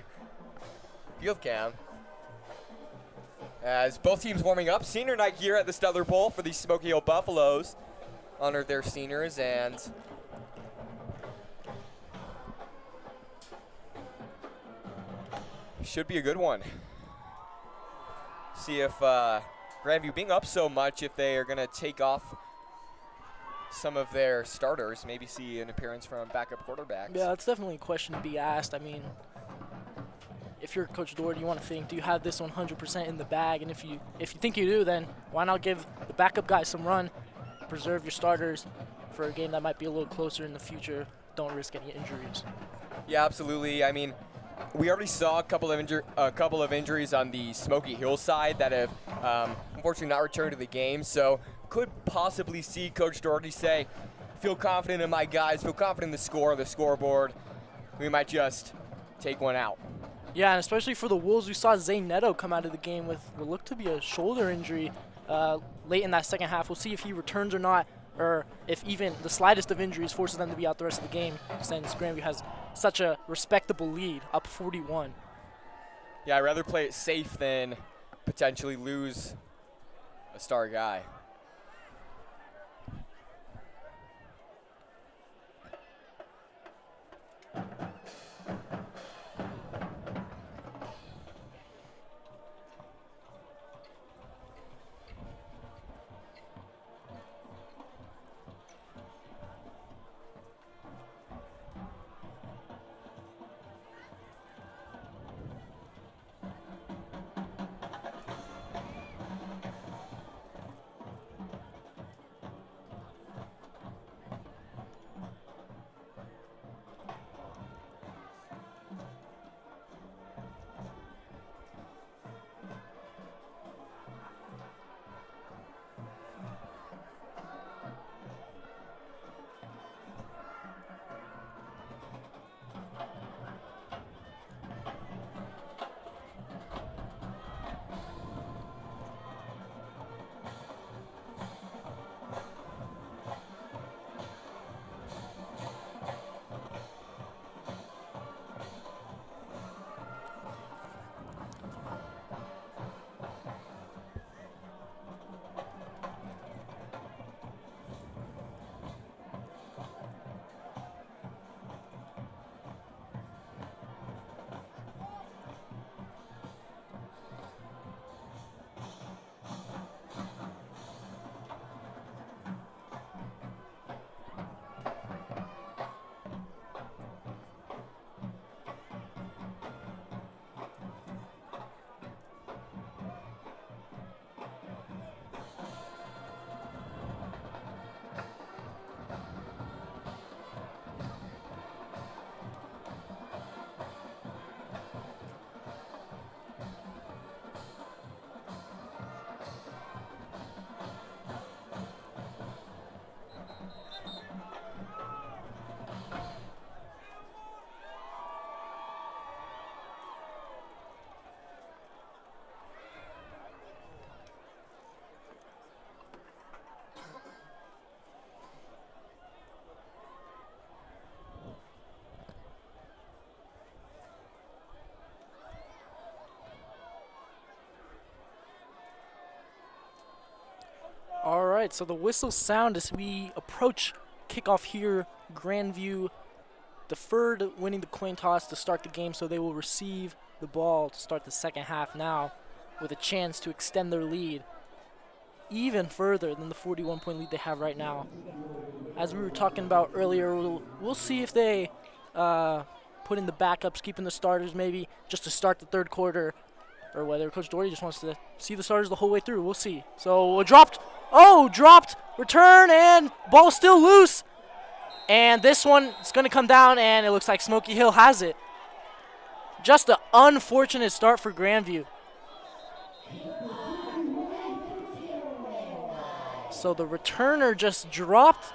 field cam. As both teams warming up, senior night here at the Stutler Bowl for the Smoky Hill Buffaloes. Honored their seniors, and should be a good one. See if Grandview, being up so much, if they are going to take off some of their starters, maybe see an appearance from backup quarterbacks. Yeah, that's definitely a question to be asked. I mean, if you're Coach Doherty, you want to think, do you have this 100% in the bag? And if you think you do, then why not give the backup guys some run, preserve your starters for a game that might be a little closer in the future. Don't risk any injuries. Yeah, absolutely. I mean, we already saw a couple of injuries on the Smoky Hill side that have unfortunately not returned to the game. So could possibly see Coach Doherty say, feel confident in my guys, feel confident in the scoreboard. We might just take one out. Yeah, and especially for the Wolves, we saw Zay Neto come out of the game with what looked to be a shoulder injury late in that second half. We'll see if he returns or not, or if even the slightest of injuries forces them to be out the rest of the game, since Grandview has such a respectable lead, up 41. Yeah, I'd rather play it safe than potentially lose a star guy. All right, so the whistle sound as we approach kickoff here. Grandview deferred winning the coin toss to start the game, so they will receive the ball to start the second half now with a chance to extend their lead. even further than the 41-point lead they have right now. As we were talking about earlier, we'll see if they put in the backups, keeping the starters maybe just to start the third quarter, or whether Coach Doherty just wants to see the starters the whole way through. We'll see. So dropped. Oh, dropped. Return, and ball still loose. And this one is going to come down, and it looks like Smoky Hill has it. Just an unfortunate start for Grandview. So the returner just dropped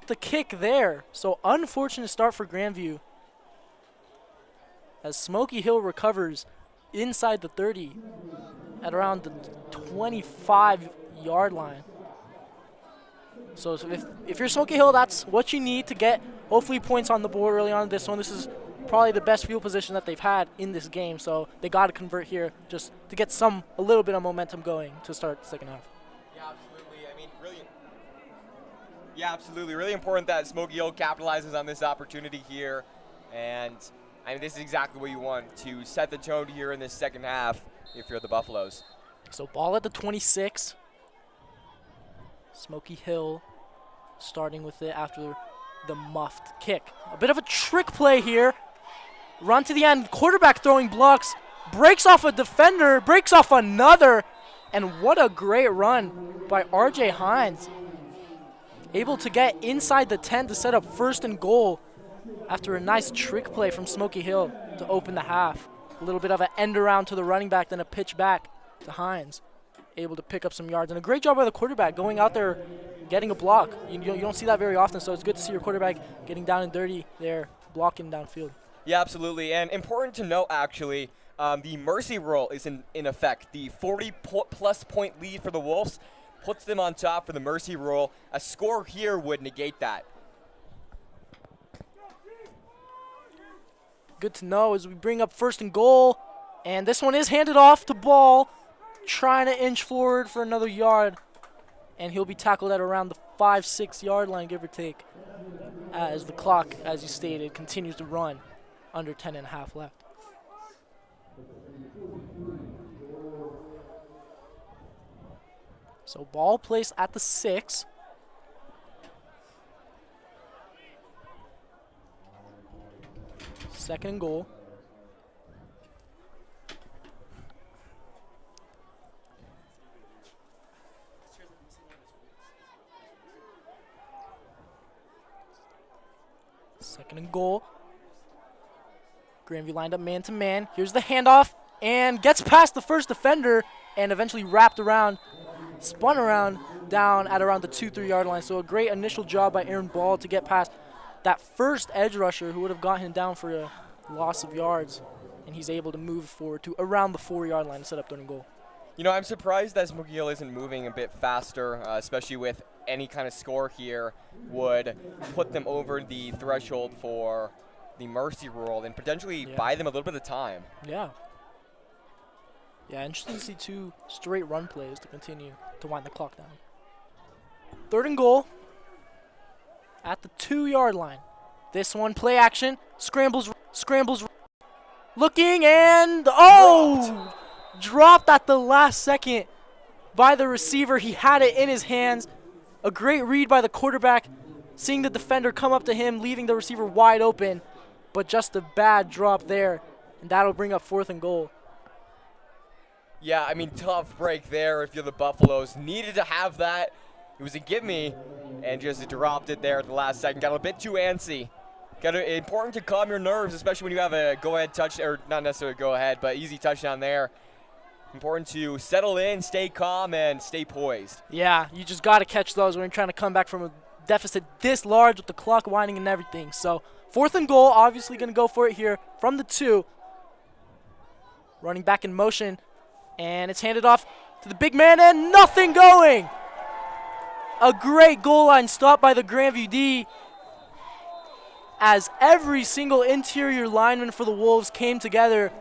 the kick there. So unfortunate start for Grandview, as Smoky Hill recovers inside the 30 at around the 25-yard line. So if you're Smoky Hill, that's what you need to get hopefully points on the board early on in this one. This is probably the best field position that they've had in this game, so they got to convert here just to get a little bit of momentum going to start the second half. Yeah, absolutely. I mean, really important that Smoky Hill capitalizes on this opportunity here, and I mean, this is exactly what you want to set the tone here in this second half if you're the Buffaloes. So ball at the 26. Smoky Hill starting with it after the muffed kick. A bit of a trick play here. Run to the end. Quarterback throwing blocks. Breaks off a defender. Breaks off another. And what a great run by R.J. Hines. Able to get inside the 10 to set up 1st and goal after a nice trick play from Smoky Hill to open the half. A little bit of an end around to the running back, then a pitch back to Hines. Able to pick up some yards. And a great job by the quarterback going out there getting a block. You don't see that very often, so it's good to see your quarterback getting down and dirty there, blocking downfield. Yeah, absolutely. And important to note, actually, the mercy rule is in effect. The 40-plus point lead for the Wolves puts them on top for the mercy rule. A score here would negate that. Good to know as we bring up 1st and goal. And this one is handed off to Ball, trying to inch forward for another yard. And he'll be tackled at around the 5-6 yard line, give or take, as the clock, as you stated, continues to run under 10 and a half left. So ball placed at the 6. Second and goal. Second and goal. Grandview lined up man-to-man. Here's the handoff, and gets past the first defender and eventually wrapped around, spun around down at around the 2-3 yard line. So a great initial job by Aaron Ball to get past that first edge rusher who would have got him down for a loss of yards, and he's able to move forward to around the 4 yard line to set up 3rd and goal. You know, I'm surprised that Smoky Hill isn't moving a bit faster, especially with any kind of score here would put them over the threshold for the mercy rule and potentially buy them a little bit of time. Yeah. Yeah, interesting to see 2 straight run plays to continue to wind the clock down. 3rd and goal at the 2 yard line. This one, play action, scrambles, looking, and dropped at the last second by the receiver. He had it in his hands. A great read by the quarterback, seeing the defender come up to him, leaving the receiver wide open, but just a bad drop there, and that'll bring up 4th and goal. Yeah, I mean, tough break there if you're the Buffaloes. Needed to have that. It was a gimme, and just dropped it there at the last second. Got a bit too antsy. Important to calm your nerves, especially when you have a go-ahead touch, or not necessarily go-ahead, but easy touchdown there. Important to settle in, stay calm, and stay poised. Yeah, you just got to catch those when you're trying to come back from a deficit this large with the clock winding and everything. So 4th and goal, obviously going to go for it here from the 2. Running back in motion, and it's handed off to the big man, and nothing going. A great goal line stop by the Grandview D, as every single interior lineman for the Wolves came together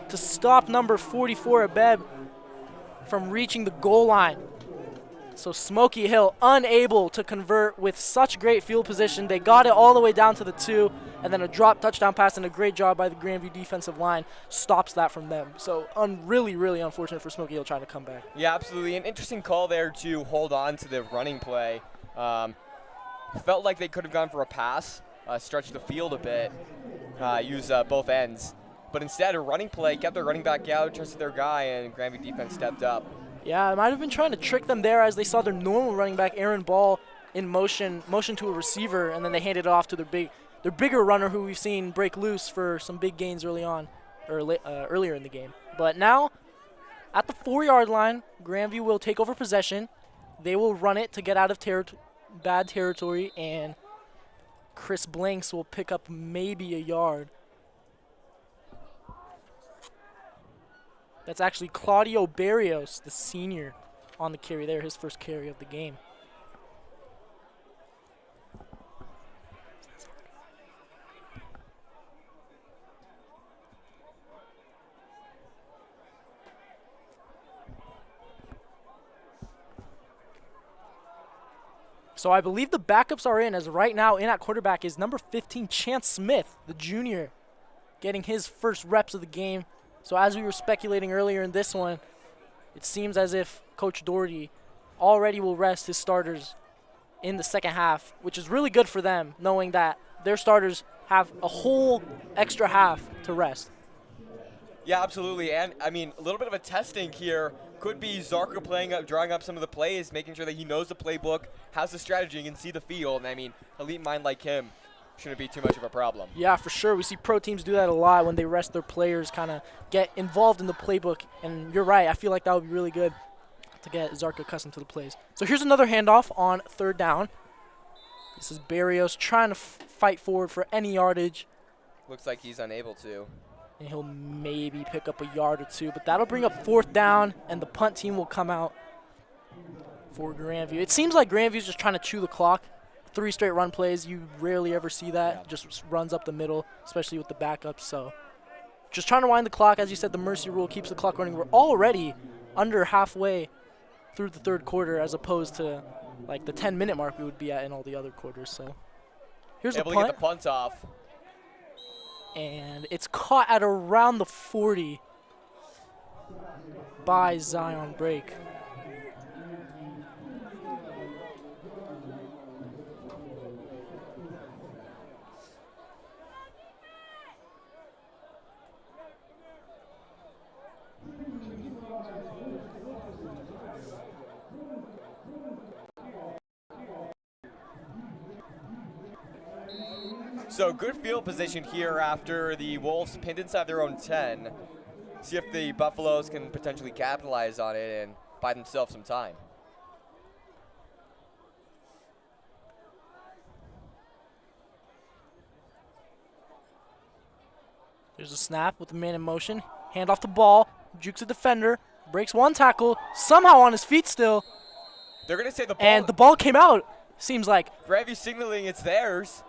to stop number 44, Abeb, from reaching the goal line. So Smoky Hill unable to convert with such great field position. They got it all the way down to the 2, and then a drop touchdown pass and a great job by the Grandview defensive line stops that from them. So really, really unfortunate for Smoky Hill trying to come back. Yeah, absolutely. An interesting call there to hold on to the running play. Felt like they could have gone for a pass, stretch the field a bit, use both ends. But instead, a running play kept their running back out, trusted their guy, and Grandview defense stepped up. Yeah, it might have been trying to trick them there as they saw their normal running back, Aaron Ball, in motion to a receiver, and then they handed it off to their bigger runner who we've seen break loose for some big gains early on, or earlier in the game. But now, at the 4-yard line, Grandview will take over possession. They will run it to get out of bad territory, and Chris Blanks will pick up maybe a yard. That's actually Claudio Barrios, the senior, on the carry there, his first carry of the game. So I believe the backups are in, as right now in at quarterback is number 15, Chance Smith, the junior, getting his first reps of the game. So as we were speculating earlier in this one, it seems as if Coach Doherty already will rest his starters in the second half, which is really good for them, knowing that their starters have a whole extra half to rest. Yeah, absolutely. And, I mean, a little bit of a testing here. Could be Zarka drawing up some of the plays, making sure that he knows the playbook, has the strategy, and can see the field. And, I mean, elite mind like him shouldn't be too much of a problem. Yeah, for sure. We see pro teams do that a lot when they rest their players, kind of get involved in the playbook. And you're right. I feel like that would be really good to get Zarka accustomed to the plays. So here's another handoff on 3rd down. This is Barrios trying to fight forward for any yardage. Looks like he's unable to. And he'll maybe pick up a yard or two, but that'll bring up 4th down, and the punt team will come out for Grandview. It seems like Grandview's just trying to chew the clock. 3 straight run plays, you rarely ever see that. Yeah. Just runs up the middle, especially with the backups. So just trying to wind the clock. As you said, the mercy rule keeps the clock running. We're already under halfway through the 3rd quarter, as opposed to like the 10-minute mark we would be at in all the other quarters. So here's the Able punt. to get the punt off. And it's caught at around the 40 by Zion Break. So good field position here after the Wolves pinned inside their own 10. See if the Buffaloes can potentially capitalize on it and buy themselves some time. There's a snap with the man in motion. Hand off the ball. Jukes a defender. Breaks one tackle. Somehow on his feet still. They're going to say the ball. And the ball came out, seems like. Grandview signaling it's theirs.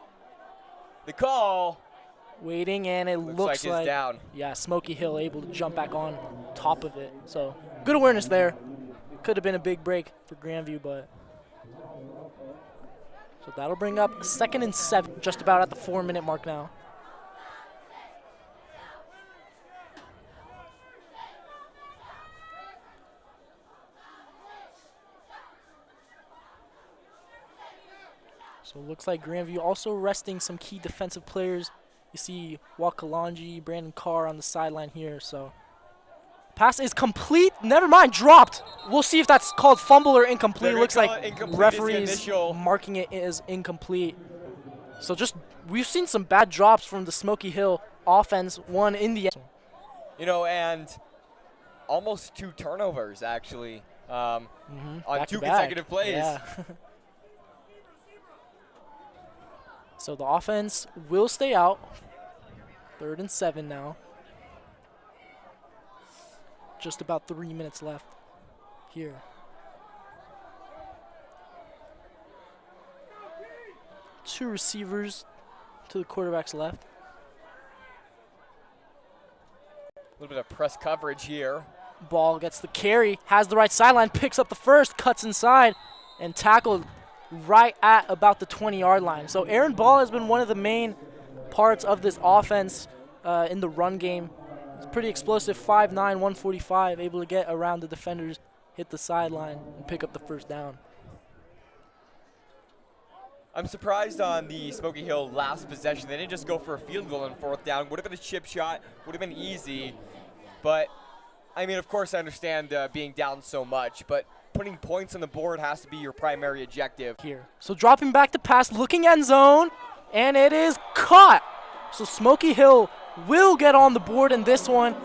The call. Waiting, and it looks like it's down. Yeah, Smoky Hill able to jump back on top of it. So good awareness there. Could have been a big break for Grandview, but. So that'll bring up 2nd and 7, just about at the 4-minute mark now. So it looks like Grandview also resting some key defensive players. You see Wakalanji, Brandon Carr on the sideline here. So pass is complete. Never mind, dropped. We'll see if that's called fumble or incomplete. It looks like referees marking it as incomplete. So we've seen some bad drops from the Smoky Hill offense, one in the end. You know, and almost 2 turnovers actually on Back 2 to back. consecutive plays. Yeah. So the offense will stay out. 3rd and 7 now. Just about 3 minutes left here. Two receivers to the quarterback's left. A little bit of press coverage here. Ball gets the carry, has the right sideline, picks up the first, cuts inside, and tackled right at about the 20-yard line. So Aaron Ball has been one of the main parts of this offense in the run game. He's pretty explosive, 5'9", 145, able to get around the defenders, hit the sideline, and pick up the first down. I'm surprised on the Smoky Hill last possession. They didn't just go for a field goal on 4th down. Would have been a chip shot, would have been easy. But, I mean, of course I understand being down so much, but putting points on the board has to be your primary objective. Here. So dropping back to pass, looking end zone, and it is caught. So Smoky Hill will get on the board in this one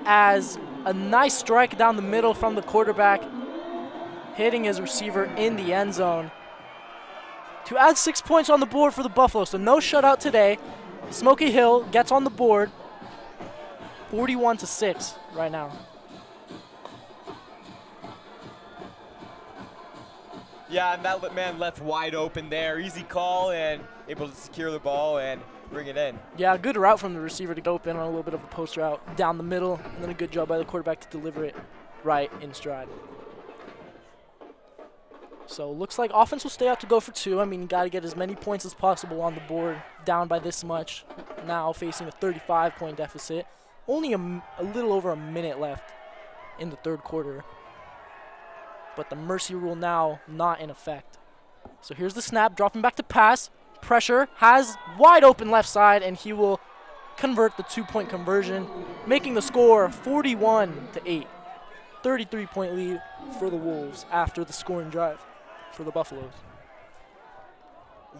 as a nice strike down the middle from the quarterback, hitting his receiver in the end zone to add 6 points on the board for the Buffaloes. So no shutout today. Smoky Hill gets on the board, 41-6 right now. Yeah, and that man left wide open there. Easy call and able to secure the ball and bring it in. Yeah, good route from the receiver to go open on a little bit of a post route down the middle, and then a good job by the quarterback to deliver it right in stride. So looks like offense will stay out to go for 2. I mean, you got to get as many points as possible on the board, down by this much. Now facing a 35-point deficit. Only a little over a minute left in the third quarter. But the mercy rule now not in effect. So here's the snap, dropping back to pass. Pressure, has wide open left side, and he will convert the 2-point conversion, making the score 41-8. 33-point lead for the Wolves after the scoring drive for the Buffaloes.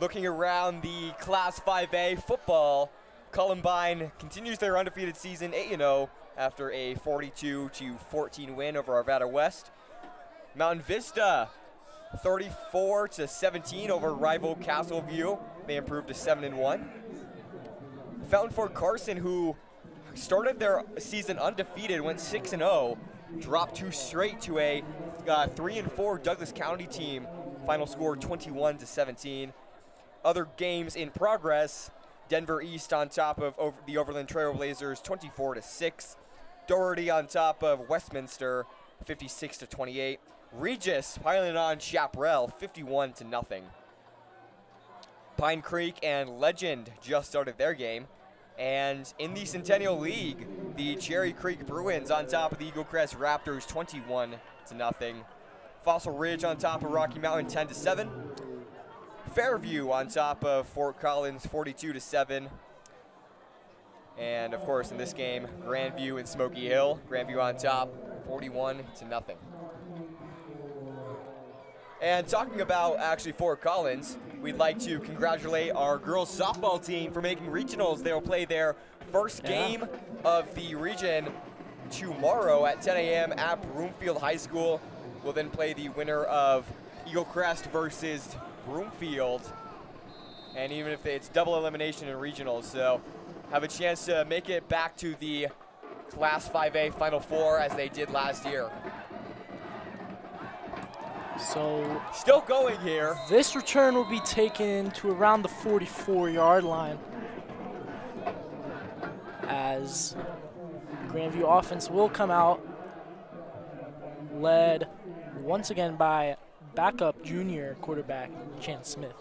Looking around the Class 5A football, Columbine continues their undefeated season 8-0 after a 42-14 win over Arvada West. Mountain Vista 34-17 over rival Castleview. They improved to 7-1. Fountain Fort Carson, who started their season undefeated, went 6-0, dropped 2 straight to a 3-4 Douglas County team. Final score 21-17. Other games in progress: Denver East on top of the Overland Trailblazers 24-6. Doherty on top of Westminster 56-28. Regis piling on Chaparral 51-0. Pine Creek and Legend just started their game. And in the Centennial League, the Cherry Creek Bruins on top of the Eagle Crest Raptors 21-0. Fossil Ridge on top of Rocky Mountain 10-7. Fairview on top of Fort Collins 42-7. And of course in this game, Grandview and Smoky Hill. Grandview on top 41-0. And talking about actually Fort Collins, we'd like to congratulate our girls softball team for making regionals. They'll play their first game of the region tomorrow at 10 a.m. at Broomfield High School. We'll then play the winner of Eagle Crest versus Broomfield. And even if it's double elimination in regionals, so have a chance to make it back to the Class 5A Final Four as they did last year. So still going here. This return will be taken to around the 44-yard line as Grandview offense will come out, led once again by backup junior quarterback Chance Smith.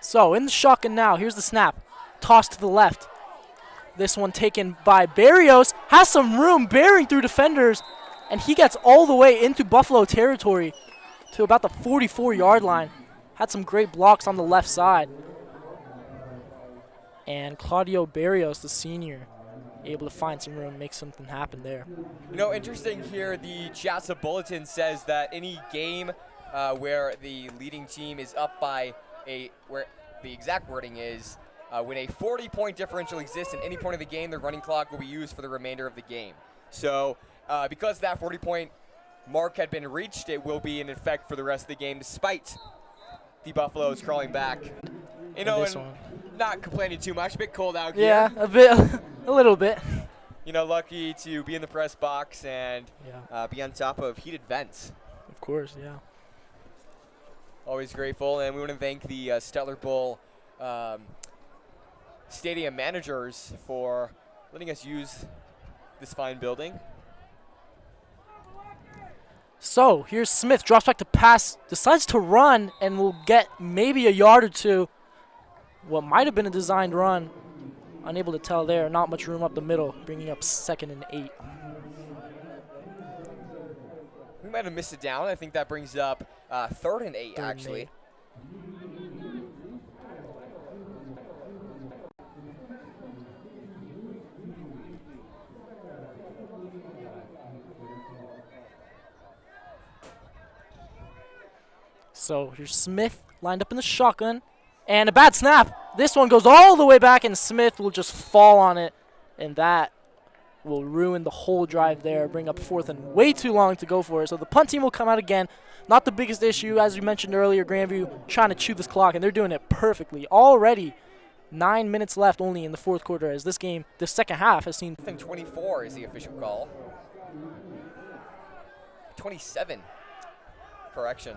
So in the shotgun now, here's the snap. Toss to the left. This one taken by Barrios. Has some room, bearing through defenders, and he gets all the way into Buffalo territory to about the 44-yard line. Had some great blocks on the left side. And Claudio Barrios, the senior, able to find some room, make something happen there. You know, interesting here, the Chassa Bulletin says that any game where the leading team is up by where the exact wording is, when a 40-point differential exists in any point of the game, the running clock will be used for the remainder of the game. So because that 40-point mark had been reached, it will be in effect for the rest of the game, despite the Buffaloes crawling back. You know, and not complaining too much, a bit cold out here. Yeah, a little bit. lucky to be in the press box and Yeah. be on top of heated vents. Of course, yeah. Always grateful, and we want to thank the Stutler Bowl stadium managers for letting us use this fine building. So here's Smith, drops back to pass, decides to run, and will get maybe a yard or two. What might have been a designed run. Unable to tell there. Not much room up the middle, bringing up 2nd and 8. We might have missed it down. I think that brings up 3rd and 8, actually. So here's Smith lined up in the shotgun. And a bad snap. This one goes all the way back, and Smith will just fall on it. And that will ruin the whole drive there, bring up 4th and way too long to go for it. So the punt team will come out again. Not the biggest issue. As we mentioned earlier, Grandview trying to chew this clock, and they're doing it perfectly. Already 9 minutes left only in the 4th quarter, as this game, the second half, has seen. I think 24 is the official call. 27. Correction.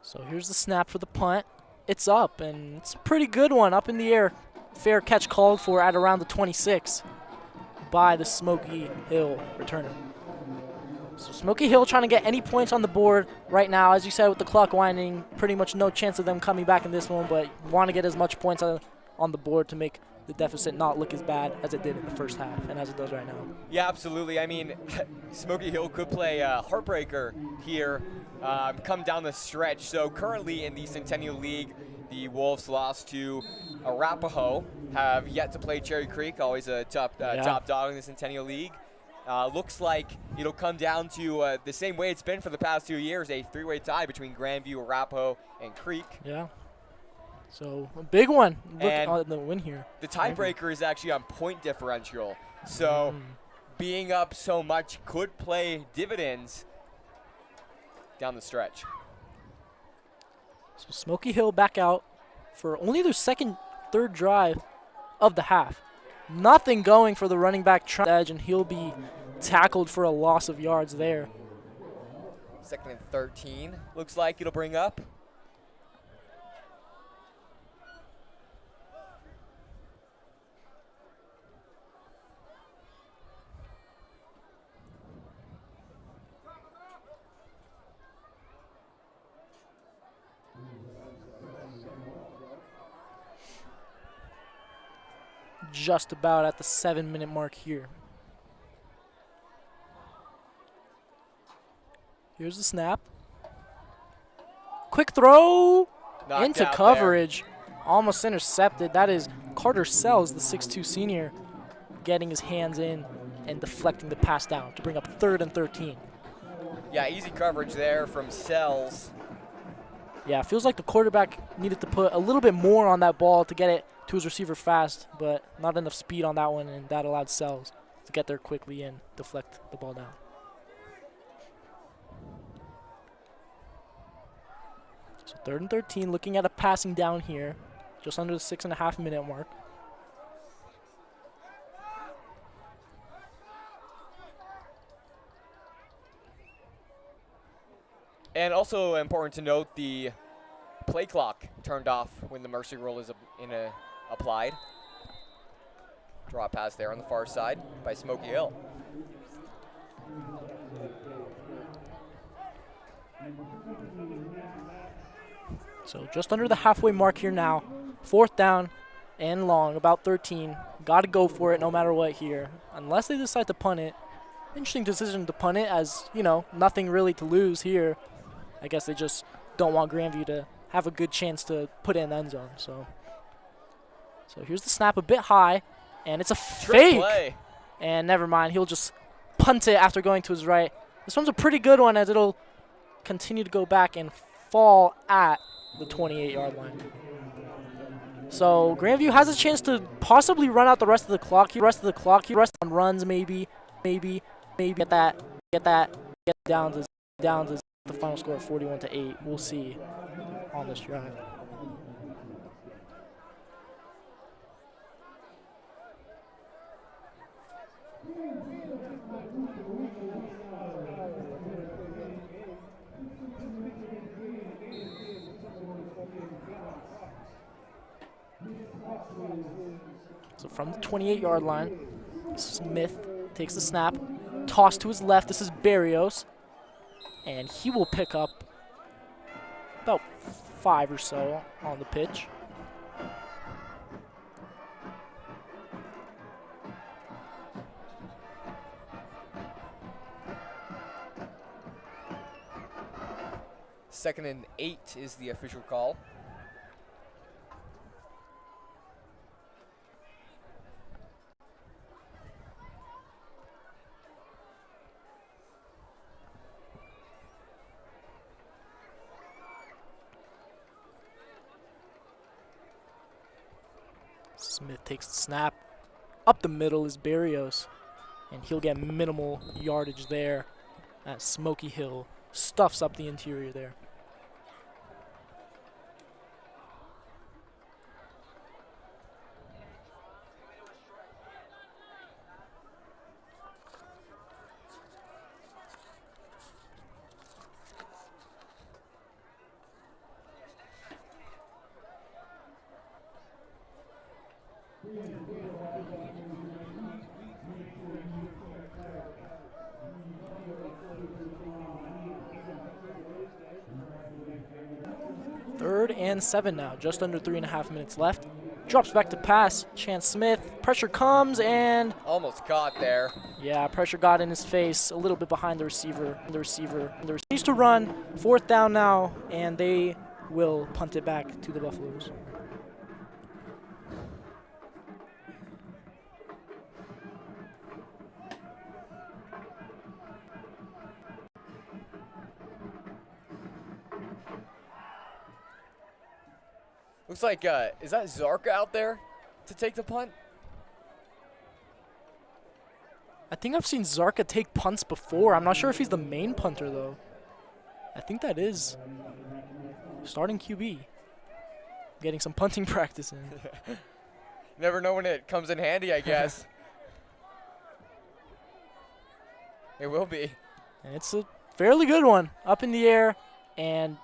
So here's the snap for the punt. It's up, and it's a pretty good one up in the air. Fair catch called for at around the 26 by the Smoky Hill returner. So Smoky Hill trying to get any points on the board right now. As you said, with the clock winding, pretty much no chance of them coming back in this one, but want to get as much points on the board to make the deficit not look as bad as it did in the first half and as it does right now. Yeah, absolutely. I mean, Smoky Hill could play a heartbreaker here, come down the stretch. So currently in the Centennial League, the Wolves lost to Arapahoe, have yet to play Cherry Creek, always a top dog in the Centennial League. Looks like it'll come down to the same way it's been for the past 2 years, a 3-way tie between Grandview, Arapahoe, and Creek. Yeah. So a big one. Look And at the win here. the tiebreaker is actually on point differential. So being up so much could play dividends down the stretch. So Smoky Hill back out for only their third drive of the half. Nothing going for the running back edge, and he'll be tackled for a loss of yards there. 2nd and 13 looks like it'll bring up. Just about at the 7-minute mark here. Here's the snap. Quick throw Knocked into out coverage. Almost intercepted. That is Carter Sells, the 6'2 senior, getting his hands in and deflecting the pass down to bring up 3rd and 13. Yeah, easy coverage there from Sells. Yeah, it feels like the quarterback needed to put a little bit more on that ball to get it to his receiver fast, but not enough speed on that one, and that allowed Sells to get there quickly and deflect the ball down. So 3rd and 13, looking at a passing down here, just under the 6.5-minute mark. And also important to note, the play clock turned off when the mercy rule is applied. Draw pass there on the far side by Smoky Hill. So just under the halfway mark here now. 4th down and long, about 13. Got to go for it no matter what here, unless they decide to punt it. Interesting decision to punt it, as, you know, nothing really to lose here. I guess they just don't want Grandview to have a good chance to put it in the end zone. So here's the snap, a bit high, and it's a fake. Play. And never mind, he'll just punt it after going to his right. This one's a pretty good one, as it'll continue to go back and fall at the 28-yard line. So Grandview has a chance to possibly run out the rest of the clock. Rest on runs maybe. maybe get down to the final score of 41-8. We'll see on this drive. So from the 28-yard line, Smith takes the snap, toss to his left. This is Barrios, and he will pick up about 5 or so on the pitch. Second and 8 is the official call. Smith takes the snap. Up the middle is Barrios, and he'll get minimal yardage there as Smoky Hill stuffs up the interior there. Third and 7 now, just under 3.5 minutes left. Drops back to pass, Chance Smith. Pressure comes and almost caught there. Yeah, pressure got in his face, a little bit behind the receiver. The receiver needs to run. 4th down now, and they will punt it back to the Buffaloes. Looks like, is that Zarka out there to take the punt? I think I've seen Zarka take punts before. I'm not sure if he's the main punter, though. I think that is starting QB. Getting some punting practice in. Never know when it comes in handy, I guess. It will be. And it's a fairly good one. Up in the air and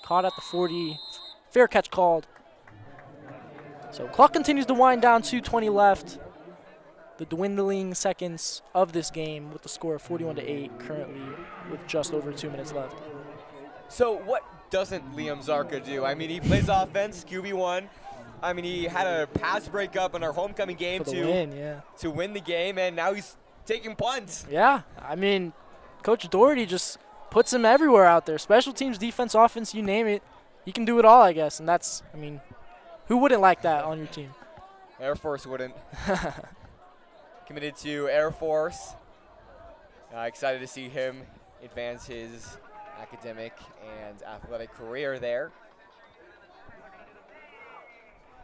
caught at the 40. Fair catch called. So clock continues to wind down, 2:20 left. The dwindling seconds of this game with the score of 41-8 currently with just over 2 minutes left. So what doesn't Liam Zarka do? I mean, he plays offense, QB1. I mean, he had a pass breakup in our homecoming game to win the game, and now he's taking punts. Yeah, I mean, Coach Doherty just puts him everywhere out there. Special teams, defense, offense, you name it. He can do it all, I guess, and that's, I mean, who wouldn't like that on your team? Air Force wouldn't. Committed to Air Force. Excited to see him advance his academic and athletic career there.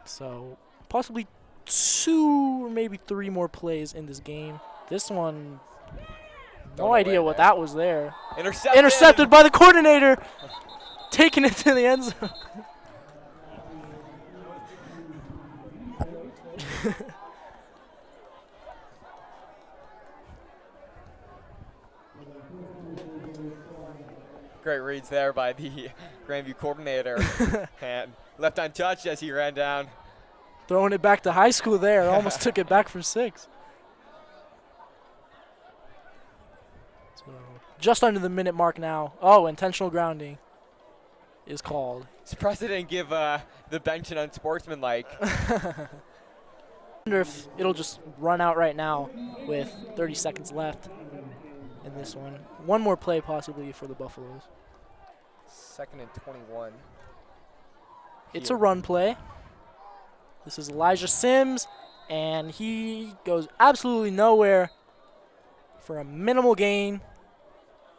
So possibly 2 or maybe 3 more plays in this game. This one, no idea what that was there. Intercepted by the coordinator. Taking it to the end zone. Great reads there by the Grandview coordinator. And left untouched as he ran down. Throwing it back to high school there. Almost took it back for 6. So just under the minute mark now. Oh, intentional grounding is called. Surprised they didn't give the bench an unsportsmanlike. I wonder if it'll just run out right now with 30 seconds left in this one. One more play possibly for the Buffaloes. 2nd and 21. It's a run play. This is Elijah Sims, and he goes absolutely nowhere for a minimal gain,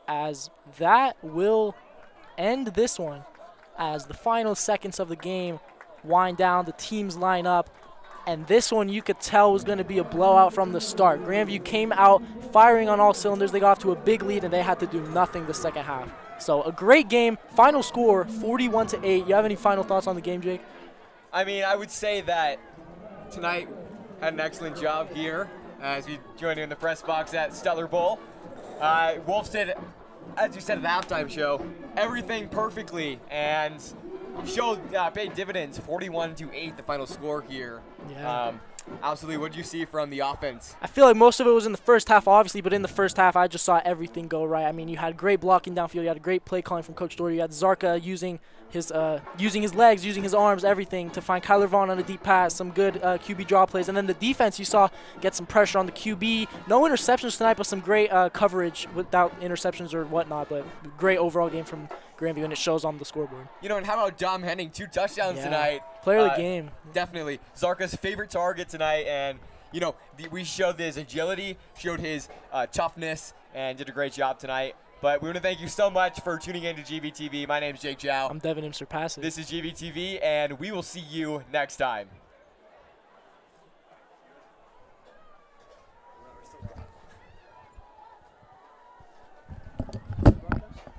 as that will end this one as the final seconds of the game wind down. The teams line up. And this one you could tell was going to be a blowout from the start. Grandview came out firing on all cylinders. They got off to a big lead, and they had to do nothing the second half. So a great game. Final score, 41-8. You have any final thoughts on the game, Jake? I mean, I would say that tonight had an excellent job here as we joined you in the press box at Stutler Bowl. Wolves did, as you said at the halftime show, everything perfectly and showed paid dividends. 41-8, the final score here. Yeah. Absolutely. What did you see from the offense? I feel like most of it was in the first half, obviously, but in the first half, I just saw everything go right. I mean, you had great blocking downfield. You had a great play calling from Coach Doherty. You had Zarka using his legs, using his arms, everything to find Kyler Vaughn on a deep pass, some good QB draw plays. And then the defense, you saw get some pressure on the QB. No interceptions tonight, but some great coverage without interceptions or whatnot. But great overall game from Grandview, and it shows on the scoreboard. You know, and how about Dom Henning? 2 touchdowns tonight. Player of the game. Definitely. Zarka's favorite target tonight. And, you know, we showed his agility, showed his toughness, and did a great job tonight. But we want to thank you so much for tuning in to GVTV. My name is Chau. I'm Devin Imsirpasic. This is GVTV, and we will see you next time.